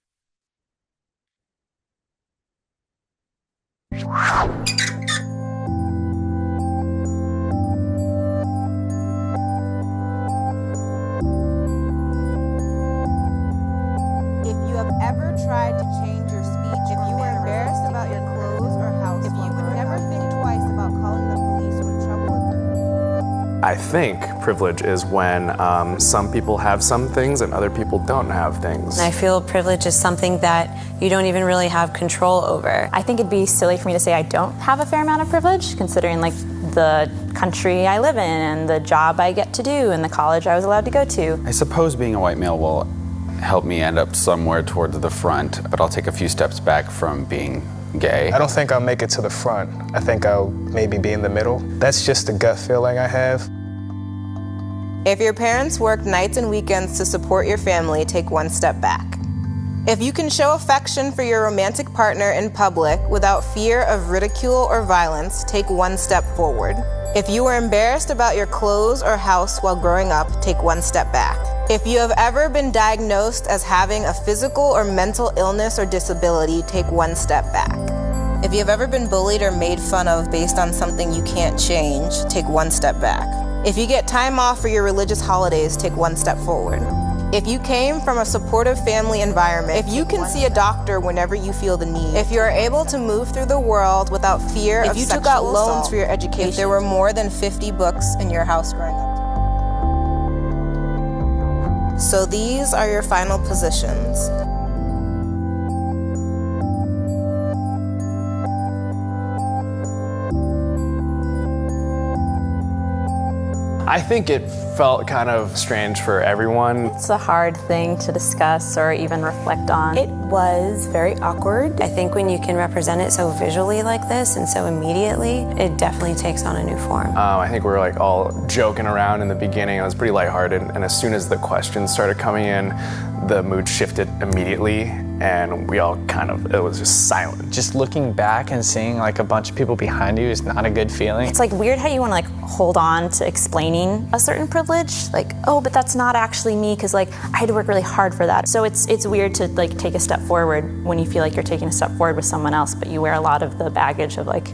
Ever tried to change your speech, if you were embarrassed about your clothes or house, if you would never think twice about calling the police when trouble occurred. I think privilege is when some people have some things and other people don't have things. I feel privilege is something that you don't even really have control over. I think it'd be silly for me to say I don't have a fair amount of privilege, considering the country I live in and the job I get to do and the college I was allowed to go to. I suppose being a white male will help me end up somewhere towards the front, but I'll take a few steps back from being gay. I don't think I'll make it to the front. I think I'll maybe be in the middle. That's just a gut feeling I have. If your parents work nights and weekends to support your family, take one step back. If you can show affection for your romantic partner in public without fear of ridicule or violence, take one step forward. If you were embarrassed about your clothes or house while growing up, take one step back. If you have ever been diagnosed as having a physical or mental illness or disability, take one step back. If you have ever been bullied or made fun of based on something you can't change, take one step back. If you get time off for your religious holidays, take one step forward. If you came from a supportive family environment, if you can see a doctor whenever you feel the need, if you are able to move through the world without fear of sexual assault, if you took out loans for your education, if there were more than 50 books in your house growing up. So these are your final positions. I think it felt kind of strange for everyone. It's a hard thing to discuss or even reflect on. It was very awkward. I think when you can represent it so visually like this and so immediately, it definitely takes on a new form. I think we were like all joking around in the beginning. It was pretty lighthearted, and as soon as the questions started coming in, the mood shifted immediately, and we all it was just silent. Just looking back and seeing like a bunch of people behind you is not a good feeling. It's like weird how you want to like hold on to explaining a certain privilege, like, oh, but that's not actually me because like I had to work really hard for that. So it's weird to like take a step forward when you feel like you're taking a step forward with someone else, but you wear a lot of the baggage of like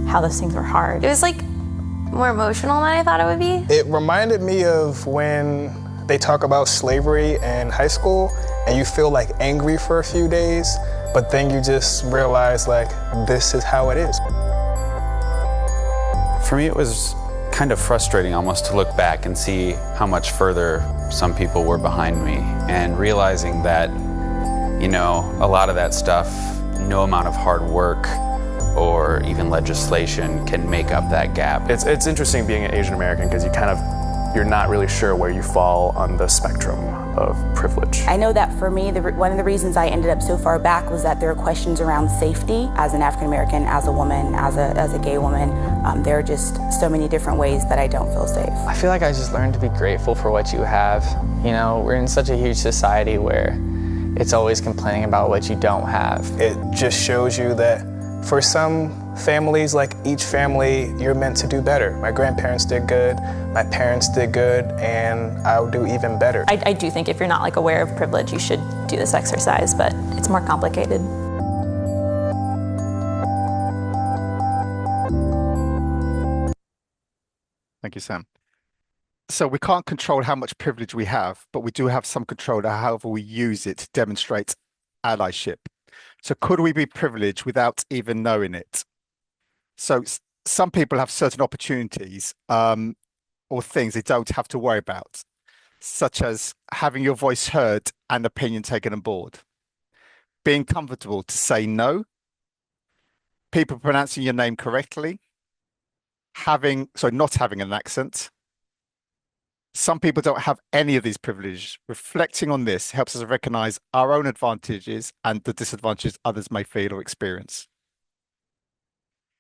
how those things were hard. It was like more emotional than I thought it would be. It reminded me of when they talk about slavery in high school and you feel like angry for a few days, but then you just realize like this is how it is. For me, it was kind of frustrating almost to look back and see how much further some people were behind me, and realizing that, you know, a lot of that stuff, no amount of hard work or even legislation can make up that gap. It's interesting being an Asian American because you're not really sure where you fall on the spectrum of privilege. I know that for me, one of the reasons I ended up so far back was that there are questions around safety as an African American, as a woman, as a gay woman. There are just so many different ways that I don't feel safe. I feel like I just learned to be grateful for what you have. You know, we're in such a huge society where it's always complaining about what you don't have. It just shows you that for some families, like each family, you're meant to do better. My grandparents did good, my parents did good, and I'll do even better. I do think if you're not like aware of privilege, you should do this exercise, but it's more complicated. Thank you, Sam. So we can't control how much privilege we have, but we do have some control of however we use it to demonstrate allyship. So could we be privileged without even knowing it? So some people have certain opportunities or things they don't have to worry about, such as having your voice heard and opinion taken on board, being comfortable to say no, people pronouncing your name correctly, not having an accent. Some people don't have any of these privileges. Reflecting on this helps us recognize our own advantages and the disadvantages others may feel or experience.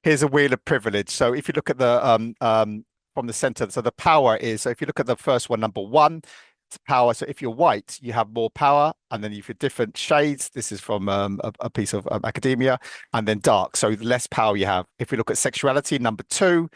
Here's a wheel of privilege. So if you look at the from the center, so the power is, so if you look at the first one, number 1, it's power. So if you're white, you have more power. And then if you're different shades, this is from a piece of academia, and then dark. So the less power you have. If we look at sexuality, number 2,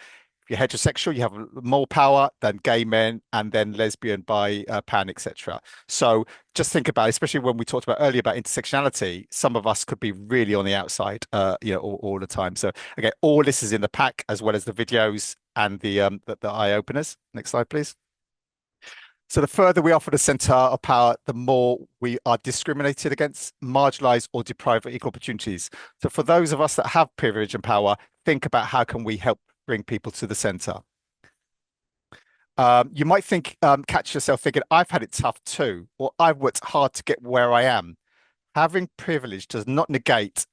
if you're heterosexual, you have more power than gay men, and then lesbian, bi, pan, etc. So just think about it, especially when we talked about earlier about intersectionality, some of us could be really on the outside, all the time. So again, all this is in the pack, as well as the videos and the eye openers. Next slide, please. So the further we offer the center of power, the more we are discriminated against, marginalized, or deprived of equal opportunities. So for those of us that have privilege and power, think about how can we help bring people to the center. You might catch yourself thinking, I've had it tough too, or I've worked hard to get where I am. Having privilege does not negate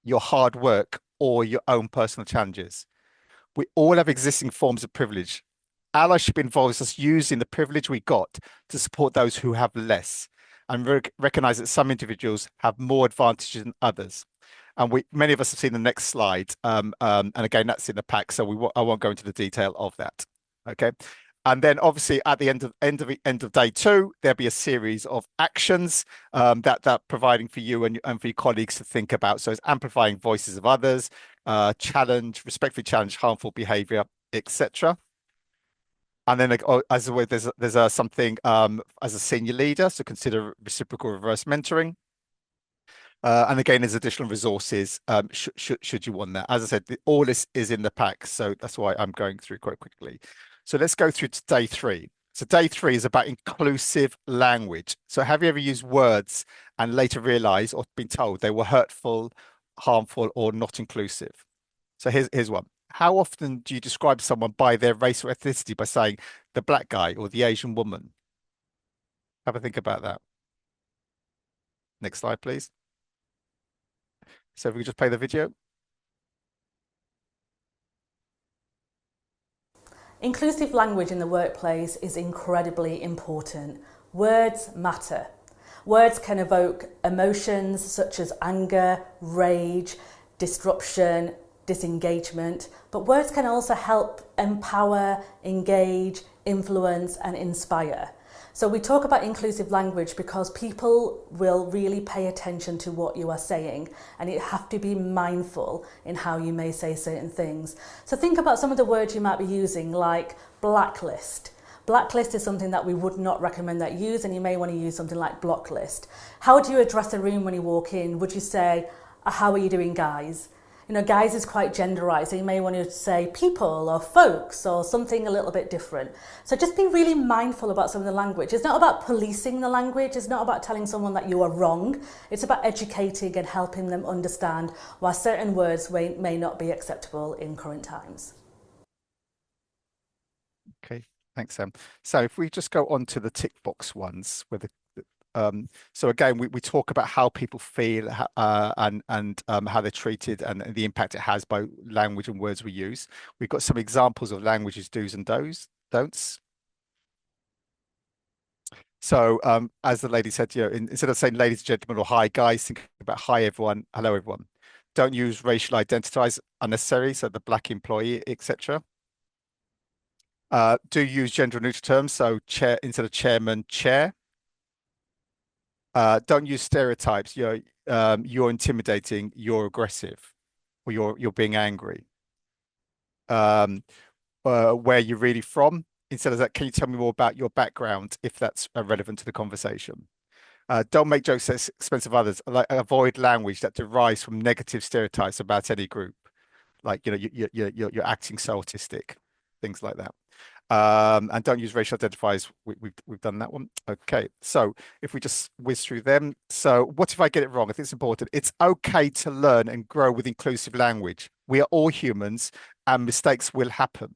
your hard work or your own personal challenges. We all have existing forms of privilege. Allyship involves us using the privilege we got to support those who have less. and recognize that some individuals have more advantages than others. And many of us have seen the next slide. And again, that's in the pack, so I won't go into the detail of that. Okay. And then obviously at the end of day 2, there'll be a series of actions that providing for you and for your colleagues to think about. So it's amplifying voices of others, respectfully challenge harmful behavior, etc. And then as a way, there's something as a senior leader, so consider reciprocal reverse mentoring. And again, there's additional resources should you want that. As I said, all this is in the pack, so that's why I'm going through quite quickly. So let's go through to day 3. So day 3 is about inclusive language. So have you ever used words and later realized or been told they were hurtful, harmful, or not inclusive? So here's one. How often do you describe someone by their race or ethnicity by saying the black guy or the Asian woman? Have a think about that. Next slide, please. So if we could just play the video. Inclusive language in the workplace is incredibly important. Words matter. Words can evoke emotions such as anger, rage, disruption, disengagement, but words can also help empower, engage, influence, and inspire. So we talk about inclusive language because people will really pay attention to what you are saying, and you have to be mindful in how you may say certain things. So think about some of the words you might be using, like blacklist. Blacklist is something that we would not recommend that you use, and you may want to use something like blocklist. How would you address a room when you walk in? Would you say, how are you doing, guys? You know, guys is quite genderized, so you may want to say people or folks or something a little bit different. So just be really mindful about some of the language. It's not about policing the language. It's not about telling someone that you are wrong. It's about educating and helping them understand why certain words may not be acceptable in current times. Okay, thanks, Sam. So if we just go on to the tick box ones, where so again, we talk about how people feel and how they're treated and the impact it has by language and words we use. We've got some examples of languages do's and don'ts. So as the lady said, instead of saying ladies and gentlemen or hi guys, think about hi everyone, hello everyone. Don't use racial identifiers unnecessary, so the black employee, etc. Do use gender neutral terms, so chair instead of chairman, chair. Don't use stereotypes. You're intimidating. You're aggressive, or you're being angry. Where you're really from. Instead of that, can you tell me more about your background if that's relevant to the conversation? Don't make jokes at the expense of others. Like avoid language that derives from negative stereotypes about any group. Like you're acting so autistic, things like that. And don't use racial identifiers. We've done that one. Okay, so if we just whiz through them. So what if I get it wrong? I think it's important. It's okay to learn and grow with inclusive language. We are all humans and mistakes will happen.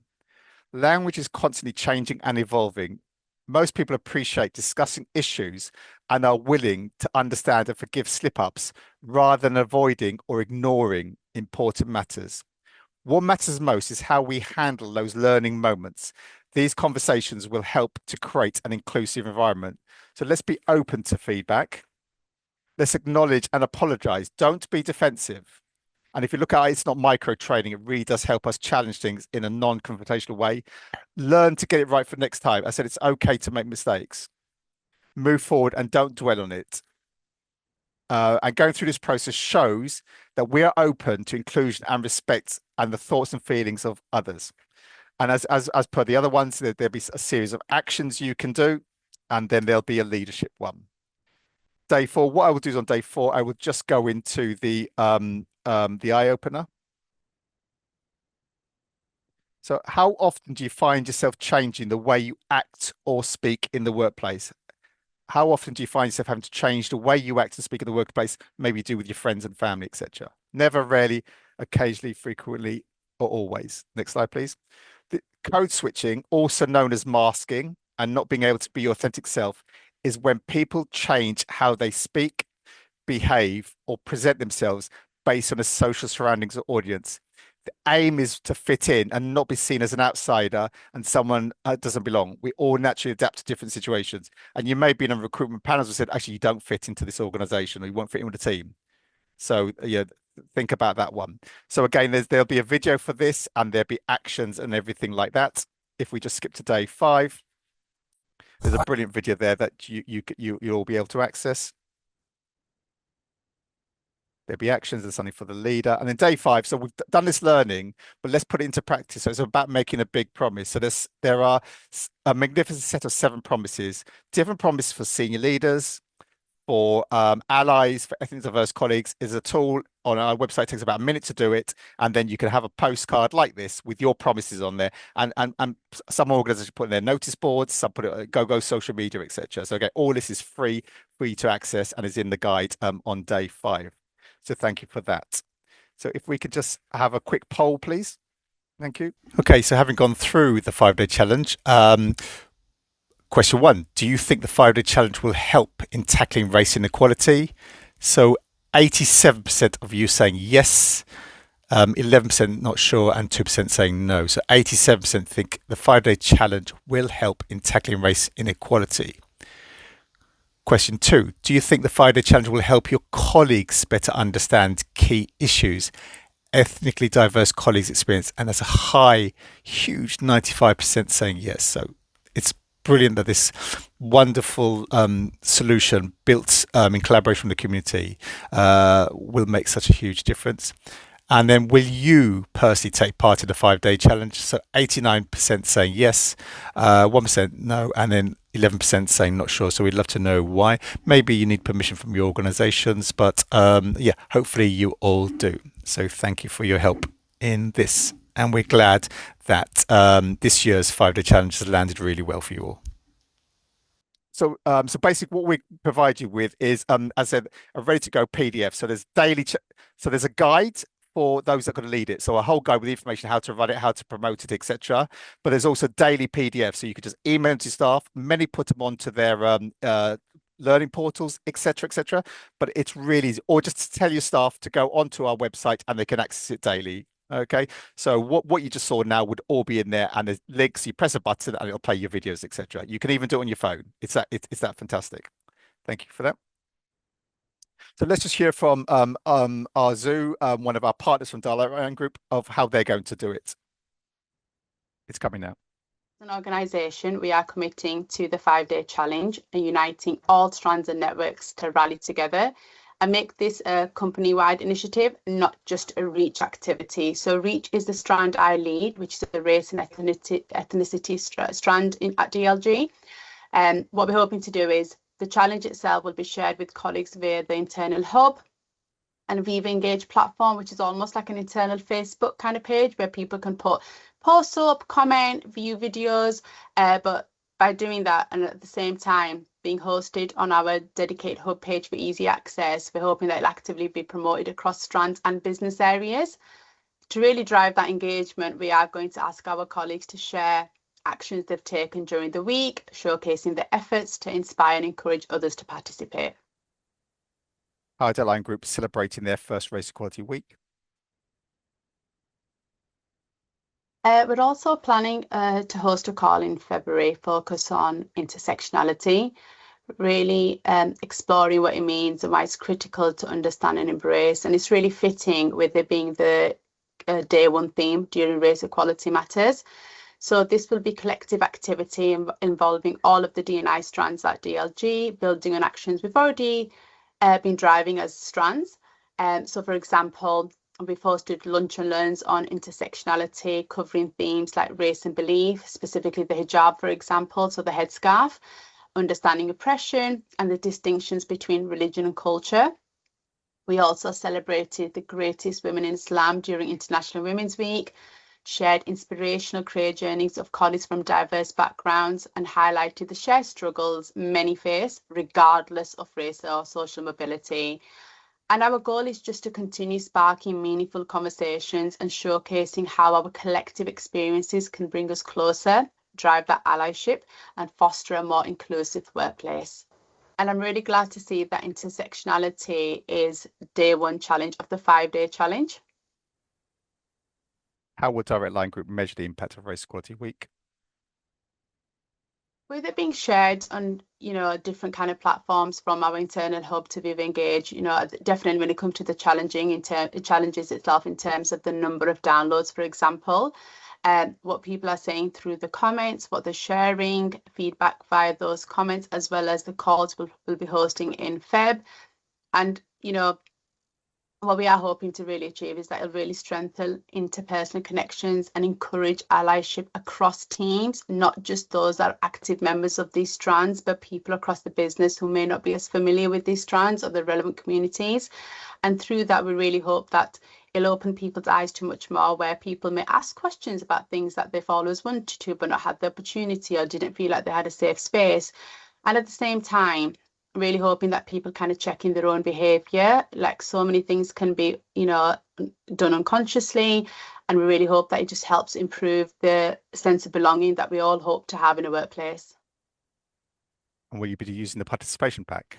Language is constantly changing and evolving. Most people appreciate discussing issues and are willing to understand and forgive slip-ups rather than avoiding or ignoring important matters. What matters most is how we handle those learning moments. These conversations will help to create an inclusive environment. So let's be open to feedback. Let's acknowledge and apologize. Don't be defensive. And if you look at it, it's not micro training. It really does help us challenge things in a non-confrontational way. Learn to get it right for next time. I said it's okay to make mistakes. Move forward and don't dwell on it. And going through this process shows that we are open to inclusion and respect and the thoughts and feelings of others. And as per the other ones, there'll be a series of actions you can do, and then there'll be a leadership one. Day 4, what I will do is on day 4, I will just go into the eye opener. So how often do you find yourself changing the way you act or speak in the workplace? How often do you find yourself having to change the way you act and speak in the workplace, maybe do with your friends and family, etc.? Never, rarely, occasionally, frequently, or always. Next slide, please. The code switching, also known as masking and not being able to be your authentic self, is when people change how they speak, behave, or present themselves based on the social surroundings or audience. The aim is to fit in and not be seen as an outsider and someone doesn't belong. We all naturally adapt to different situations. And you may be in a recruitment panels who said, actually, you don't fit into this organization or you won't fit in with the team. So yeah, think about that one. So again, there'll be a video for this and there'll be actions and everything like that. If we just skip to day 5, there's a brilliant video there that you'll all be able to access. There'll be actions and something for the leader. And then day 5, so we've done this learning, but let's put it into practice. So it's about making a big promise. So there are a magnificent set of 7 promises, different promises for senior leaders, for allies, for ethnically diverse colleagues. Is a tool on our website. It takes about a minute to do it, and then you can have a postcard like this with your promises on there. And some organizations put in their notice boards, some put it go social media, etc. So again, all this is free to access and is in the guide on day 5. So thank you for that. So if we could just have a quick poll, please. Thank you. Okay, so having gone through the 5-day challenge, question 1, do you think the 5-day challenge will help in tackling race inequality? So 87% of you saying yes, 11% not sure, and 2% saying no. So 87% think the 5-day challenge will help in tackling race inequality. Question 2, do you think the 5-day challenge will help your colleagues better understand key issues ethnically diverse colleagues experience? And that's a huge 95% saying yes. So it's brilliant that this wonderful solution built in collaboration with the community will make such a huge difference. And then will you personally take part in the 5-day challenge? So 89% saying yes, 1% no, and then 11% saying not sure. So we'd love to know why. Maybe you need permission from your organizations, but yeah, hopefully you all do. So thank you for your help in this. And we're glad that this year's 5-day challenge has landed really well for you all. So, basically, what we provide you with is, as I said, a ready-to-go PDF. So there's so there's a guide for those that are going to lead it. So a whole guide with information how to run it, how to promote it, etc. But there's also daily PDFs, so you could just email them to staff. Many put them onto their learning portals, etc., etc. But it's really easy, or just to tell your staff to go onto our website and they can access it daily. Okay, so what you just saw now would all be in there, and there's links. You press a button and it'll play your videos, etc. You can even do it on your phone. It's that fantastic. Thank you for that. So let's just hear from Arzu, one of our partners from Dial Group, of how they're going to do it. It's coming now. As an organisation, we are committing to the 5-day challenge and uniting all strands and networks to rally together and make this a company-wide initiative, not just a REACH activity. So REACH is the strand I lead, which is the race and ethnicity strand at DLG. And what we're hoping to do is the challenge itself will be shared with colleagues via the internal hub and Viva Engage platform, which is almost like an internal Facebook kind of page where people can put posts up, comment, view videos, but by doing that and at the same time being hosted on our dedicated hub page for easy access, we're hoping that it'll actively be promoted across strands and business areas. To really drive that engagement, we are going to ask our colleagues to share actions they've taken during the week, showcasing their efforts to inspire and encourage others to participate. Our Deadline Group is celebrating their first Race Equality Week. We're also planning to host a call in February, focus on intersectionality, really exploring what it means and why it's critical to understand and embrace. And it's really fitting with it being the day 1 theme during Race Equality Matters. So this will be collective activity involving all of the D&I strands at DLG, building on actions we've already been driving as strands. So for example, we've hosted lunch and learns on intersectionality, covering themes like race and belief, specifically the hijab, for example, so the headscarf, understanding oppression and the distinctions between religion and culture. We also celebrated the greatest women in Islam during International Women's Week, shared inspirational career journeys of colleagues from diverse backgrounds, and highlighted the shared struggles many face, regardless of race or social mobility. And our goal is just to continue sparking meaningful conversations and showcasing how our collective experiences can bring us closer, drive that allyship, and foster a more inclusive workplace. And I'm really glad to see that intersectionality is day 1 challenge of the 5-day challenge. How will Direct Line Group measure the impact of Race Equality Week? With it being shared on, different kind of platforms from our internal hub to Viva Engage, definitely when it comes to the challenges itself in terms of the number of downloads, for example, what people are saying through the comments, what they're sharing, feedback via those comments, as well as the calls we'll be hosting in Feb. And, what we are hoping to really achieve is that it'll really strengthen interpersonal connections and encourage allyship across teams, not just those that are active members of these strands, but people across the business who may not be as familiar with these strands or the relevant communities. And through that, we really hope that it'll open people's eyes to much more, where people may ask questions about things that they've always wanted to, but not had the opportunity or didn't feel like they had a safe space. And at the same time, really hoping that people kind of check in their own behavior. Like so many things can be, done unconsciously. And we really hope that it just helps improve the sense of belonging that we all hope to have in a workplace. And will you be using the participation pack?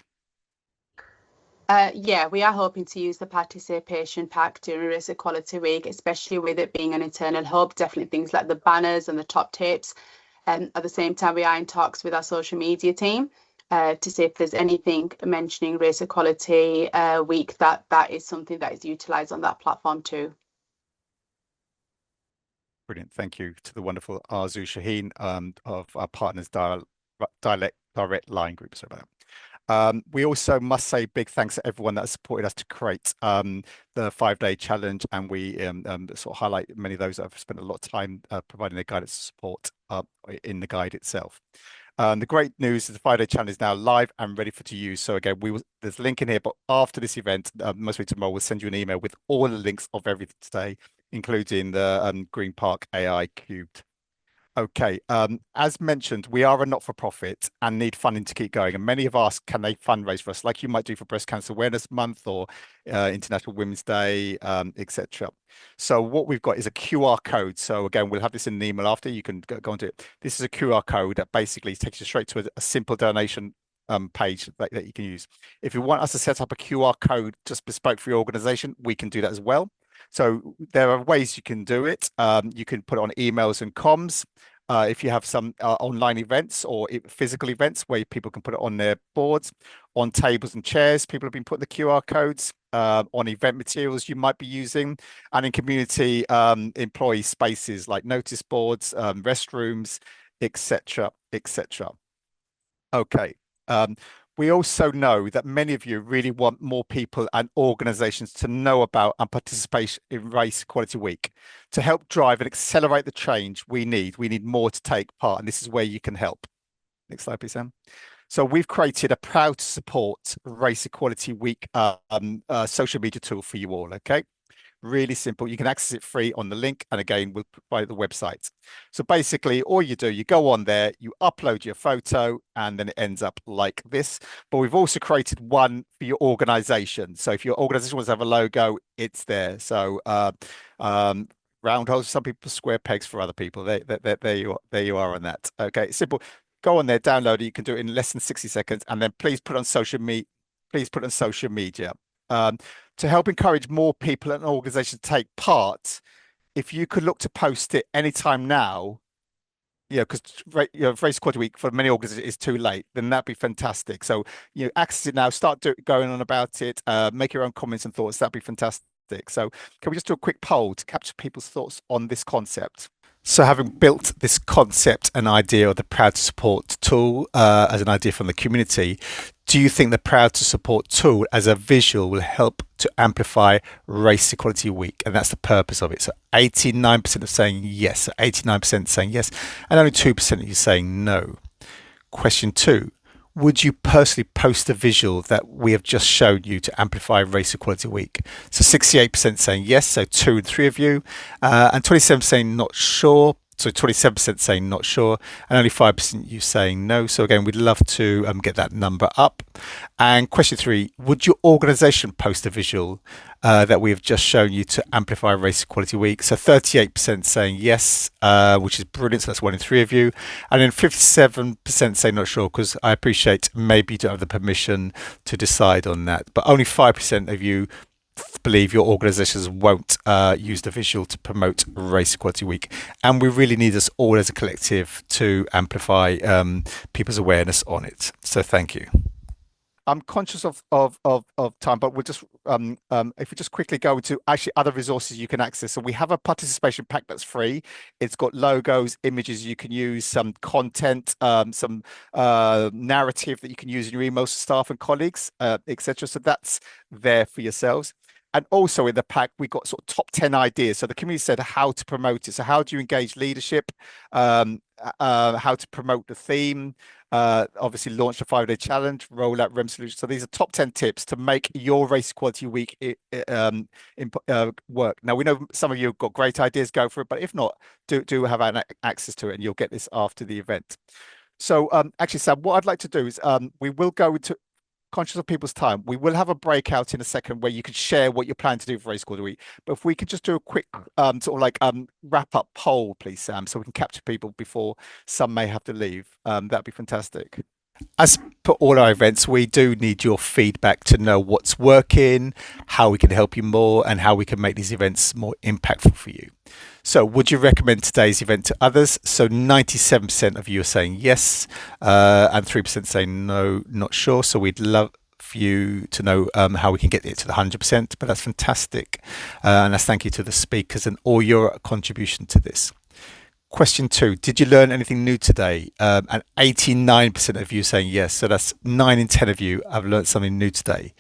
Yeah, we are hoping to use the participation pack during Race Equality Week, especially with it being an internal hub. Definitely things like the banners and the top tips. And at the same time, we are in talks with our social media team to see if there's anything mentioning Race Equality Week that is something that is utilised on that platform too. Brilliant. Thank you to the wonderful Arzu Shaheen of our partners Direct Line Group. Sorry about that. We also must say big thanks to everyone that has supported us to create the 5-day challenge, and we sort of highlight many of those that have spent a lot of time providing their guidance and support in the guide itself. The great news is the 5-day challenge is now live and ready to use. So again, there's a link in here, but after this event, most likely tomorrow, we'll send you an email with all the links of everything today, including the Green Park AI Cubed. Okay, as mentioned, we are a not-for-profit and need funding to keep going. And many have asked, can they fundraise for us, like you might do for Breast Cancer Awareness Month or International Women's Day, etc. So what we've got is a QR code. So again, we'll have this in the email after. You can go onto it. This is a QR code that basically takes you straight to a simple donation page that you can use. If you want us to set up a QR code just bespoke for your organization, we can do that as well. So there are ways you can do it. You can put it on emails and comms. If you have some online events or physical events where people can put it on their boards, on tables and chairs, people have been putting the QR codes on event materials you might be using, and in community employee spaces like notice boards, restrooms, etc., etc. Okay. We also know that many of you really want more people and organizations to know about and participate in Race Equality Week. To help drive and accelerate the change we need more to take part, and this is where you can help. Next slide, please, Sam. So we've created a proud to support Race Equality Week social media tool for you all, okay? Really simple. You can access it free on the link, and again, we'll provide the website. So basically, all you do, you go on there, you upload your photo, and then it ends up like this. But we've also created one for your organization. So if your organization wants to have a logo, it's there. So round holes for some people, square pegs for other people. There you are on that. Okay, simple. Go on there, download it. You can do it in less than 60 seconds, and then please put it on social media. Please put it on social media. To help encourage more people and organizations to take part, if you could look to post it anytime now, because Race Equality Week for many organizations is too late, then that'd be fantastic. So access it now, start going on about it, make your own comments and thoughts. That'd be fantastic. So can we just do a quick poll to capture people's thoughts on this concept? So having built this concept and idea of the Proud to Support tool as an idea from the community, do you think the Proud to Support tool as a visual will help to amplify Race Equality Week? And that's the purpose of it. So 89% of saying yes, so 89% saying yes, and only 2% of you saying no. Question 2. Would you personally post a visual that we have just shown you to amplify Race Equality Week? So 68% saying yes, so 2 and 3 of you, and 27% saying not sure. So 27% saying not sure, and only 5% you saying no. So again, we'd love to get that number up. And question 3, would your organization post a visual that we have just shown you to amplify Race Equality Week? So 38% saying yes, which is brilliant. So that's 1 in 3 of you. And then 57% saying not sure, because I appreciate maybe you don't have the permission to decide on that. But only 5% of you believe your organizations won't use the visual to promote Race Equality Week. And we really need us all as a collective to amplify people's awareness on it. So thank you. I'm conscious of time, but we'll just if we just quickly go into actually other resources you can access. So we have a participation pack that's free. It's got logos, images you can use, some content, some narrative that you can use in your emails to staff and colleagues, etc. So that's there for yourselves. And also in the pack, we got sort of top 10 ideas. So the community said how to promote it. So how do you engage leadership? How to promote the theme? Obviously launch a 5-day challenge, roll out REM solutions. So these are top 10 tips to make your Race Equality Week work. Now we know some of you have got great ideas, go for it, but if not, do have access to it, and you'll get this after the event. So actually, Sam, what I'd like to do is we will go into, conscious of people's time, we will have a breakout in a second where you can share what you're planning to do for Race Equality Week. But if we could just do a quick sort of like wrap up poll, please, Sam, so we can capture people before some may have to leave. That'd be fantastic. As per all our events, we do need your feedback to know what's working, how we can help you more, and how we can make these events more impactful for you. So would you recommend today's event to others? So 97% of you are saying yes, and 3% saying no, not sure. So we'd love for you to know how we can get it to the 100%, but that's fantastic. And that's thank you to the speakers and all your contribution to this. Question 2, did you learn anything new today? And 89% of you saying yes. So that's 9 in 10 of you have learned something new today.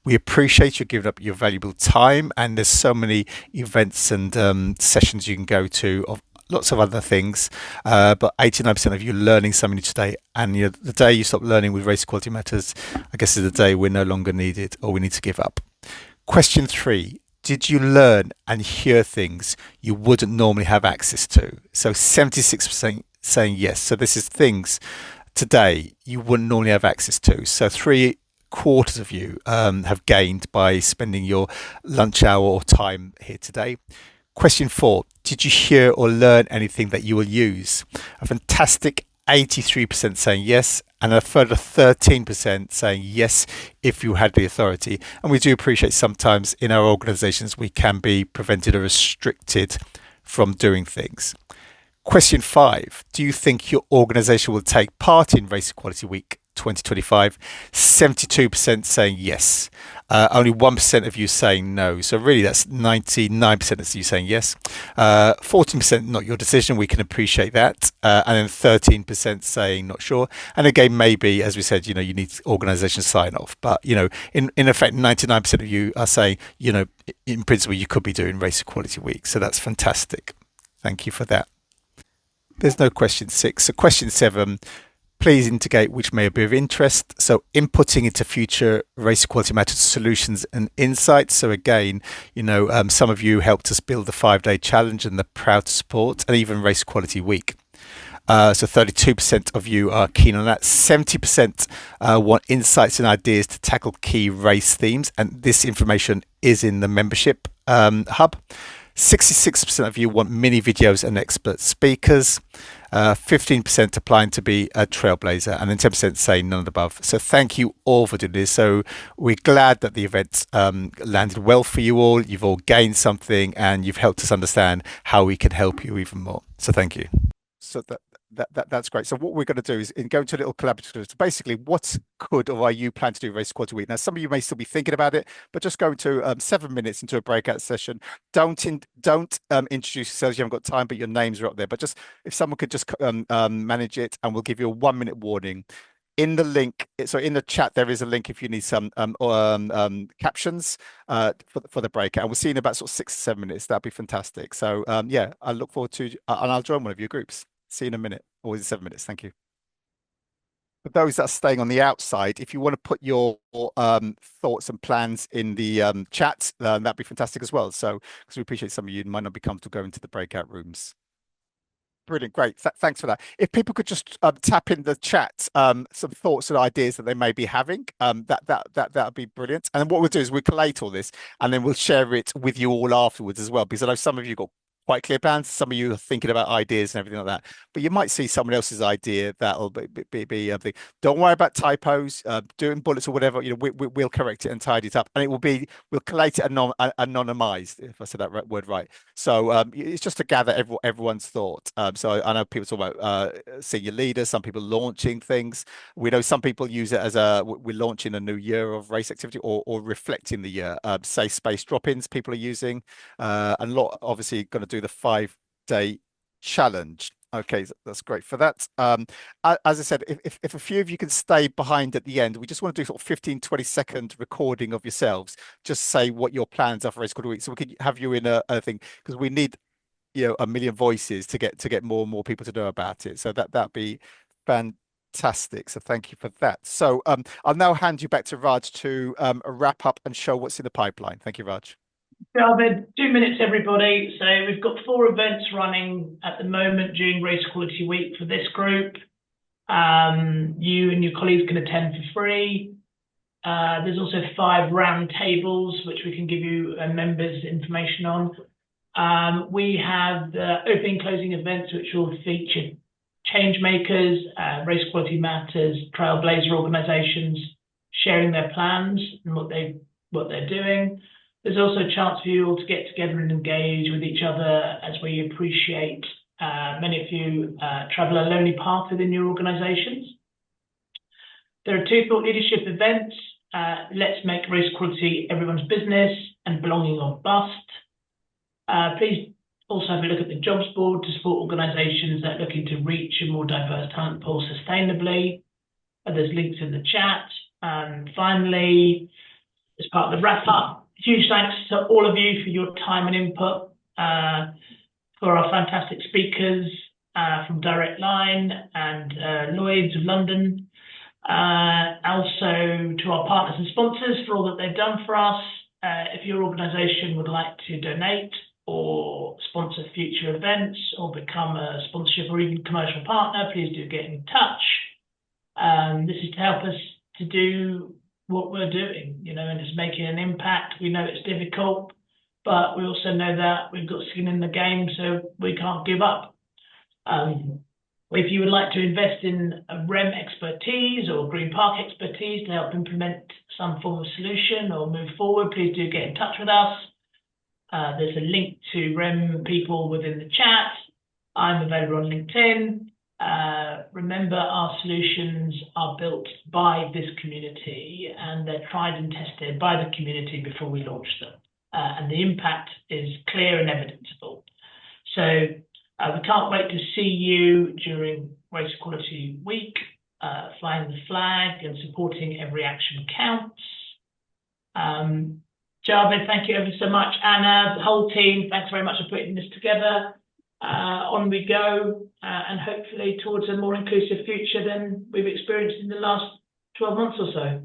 We appreciate you giving up your valuable time, and there's so many events and sessions you can go to of lots of other things, but 89% of you learning something new today. And the day you stop learning with Race Equality Matters, I guess, is the day we're no longer needed or we need to give up. Question 3, did you learn and hear things you wouldn't normally have access to? So 76% saying yes. So this is things today you wouldn't normally have access to. So 3/4 of you have gained by spending your lunch hour or time here today. Question 4, did you hear or learn anything that you will use? A fantastic 83% saying yes, and a further 13% saying yes if you had the authority. And we do appreciate sometimes in our organizations we can be prevented or restricted from doing things. Question 5, do you think your organization will take part in Race Equality Week 2025? 72% saying yes. Only 1% of you saying no. So really that's 99% of you saying yes. 14% not your decision. We can appreciate that. And then 13% saying not sure. And again, maybe, as we said, you need organization sign off. But, in effect, 99% of you are saying, in principle, you could be doing Race Equality Week. So that's fantastic. Thank you for that. There's no question 6. So question 7, please indicate which may be of interest. So inputting into future Race Equality Matters solutions and insights. So again, some of you helped us build the 5-day challenge and the proud to support, and even Race Equality Week. So 32% of you are keen on that. 70% want insights and ideas to tackle key race themes. And this information is in the membership hub. 66% of you want mini videos and expert speakers. 15% applying to be a trailblazer, and then 10% say none of the above. So thank you all for doing this. So we're glad that the event landed well for you all. You've all gained something, and you've helped us understand how we can help you even more. So thank you. So that's great. So what we're going to do is go into a little collaborative. So basically, what could or are you plan to do Race Equality Week? Now, some of you may still be thinking about it, but just go into 7 minutes into a breakout session. Don't introduce yourselves. You haven't got time, but your names are up there. But just if someone could just manage it, and we'll give you a 1-minute warning. In the link, so in the chat, there is a link if you need some captions for the breakout. And we'll see you in about sort of 6 to 7 minutes. That'd be fantastic. So yeah, I look forward to, and I'll join one of your groups. See you in a minute, or is it 7 minutes? Thank you. For those that are staying on the outside, if you want to put your thoughts and plans in the chat, that'd be fantastic as well. So, because we appreciate some of you might not be comfortable going to the breakout rooms. Brilliant, great. Thanks for that. If people could just tap in the chat some thoughts and ideas that they may be having, that'd be brilliant. And then what we'll do is we'll collate all this, and then we'll share it with you all afterwards as well, because I know some of you got quite clear plans. Some of you are thinking about ideas and everything like that, but you might see someone else's idea that'll be the, don't worry about typos, doing bullets or whatever. We'll correct it and tidy it up, and we'll collate it anonymized, if I said that word right. So it's just to gather everyone's thought. So I know people talk about senior leaders, some people launching things. We know some people use it as we're launching a new year of race activity or reflecting the year. Safe space drop-ins people are using, and a lot obviously going to do the 5-day challenge. Okay, that's great for that. As I said, if a few of you can stay behind at the end, we just want to do sort of 15-20 second recording of yourselves. Just say what your plans are for Race Quarter Week, so we can have you in a thing, because we need a million voices to get more and more people to know about it. So that'd be fantastic. So thank you for that. So I'll now hand you back to Raj to wrap up and show what's in the pipeline. Thank you, Raj. David, 2 minutes, everybody. So we've got 4 events running at the moment during Race Equality Week for this group. You and your colleagues can attend for free. There's also 5 round tables, which we can give you members information on. We have the opening closing events, which will feature change makers, Race Equality Matters, trailblazer organisations sharing their plans and what they're doing. There's also a chance for you all to get together and engage with each other, as we appreciate many of you travel a lonely path within your organisations. There are 2 thought leadership events. Let's make race equality everyone's business and belonging or bust. Please also have a look at the jobs board to support organisations that are looking to reach a more diverse talent pool sustainably. There's links in the chat. And finally, as part of the wrap up, huge thanks to all of you for your time and input, for our fantastic speakers from Direct Line and Lloyd's of London. Also to our partners and sponsors for all that they've done for us. If your organisation would like to donate or sponsor future events or become a sponsorship or even commercial partner, please do get in touch. This is to help us to do what we're doing, and it's making an impact. We know it's difficult, but we also know that we've got skin in the game, so we can't give up. If you would like to invest in REM expertise or Green Park expertise to help implement some form of solution or move forward, please do get in touch with us. There's a link to REM people within the chat. I'm available on LinkedIn. Remember, our solutions are built by this community and they're tried and tested by the community before we launch them. And the impact is clear and evidenceable. So we can't wait to see you during Race Equality Week, flying the flag and supporting Every Action Counts. Javed, thank you ever so much. Anna, the whole team, thanks very much for putting this together. On we go, and hopefully towards a more inclusive future than we've experienced in the last 12 months or so.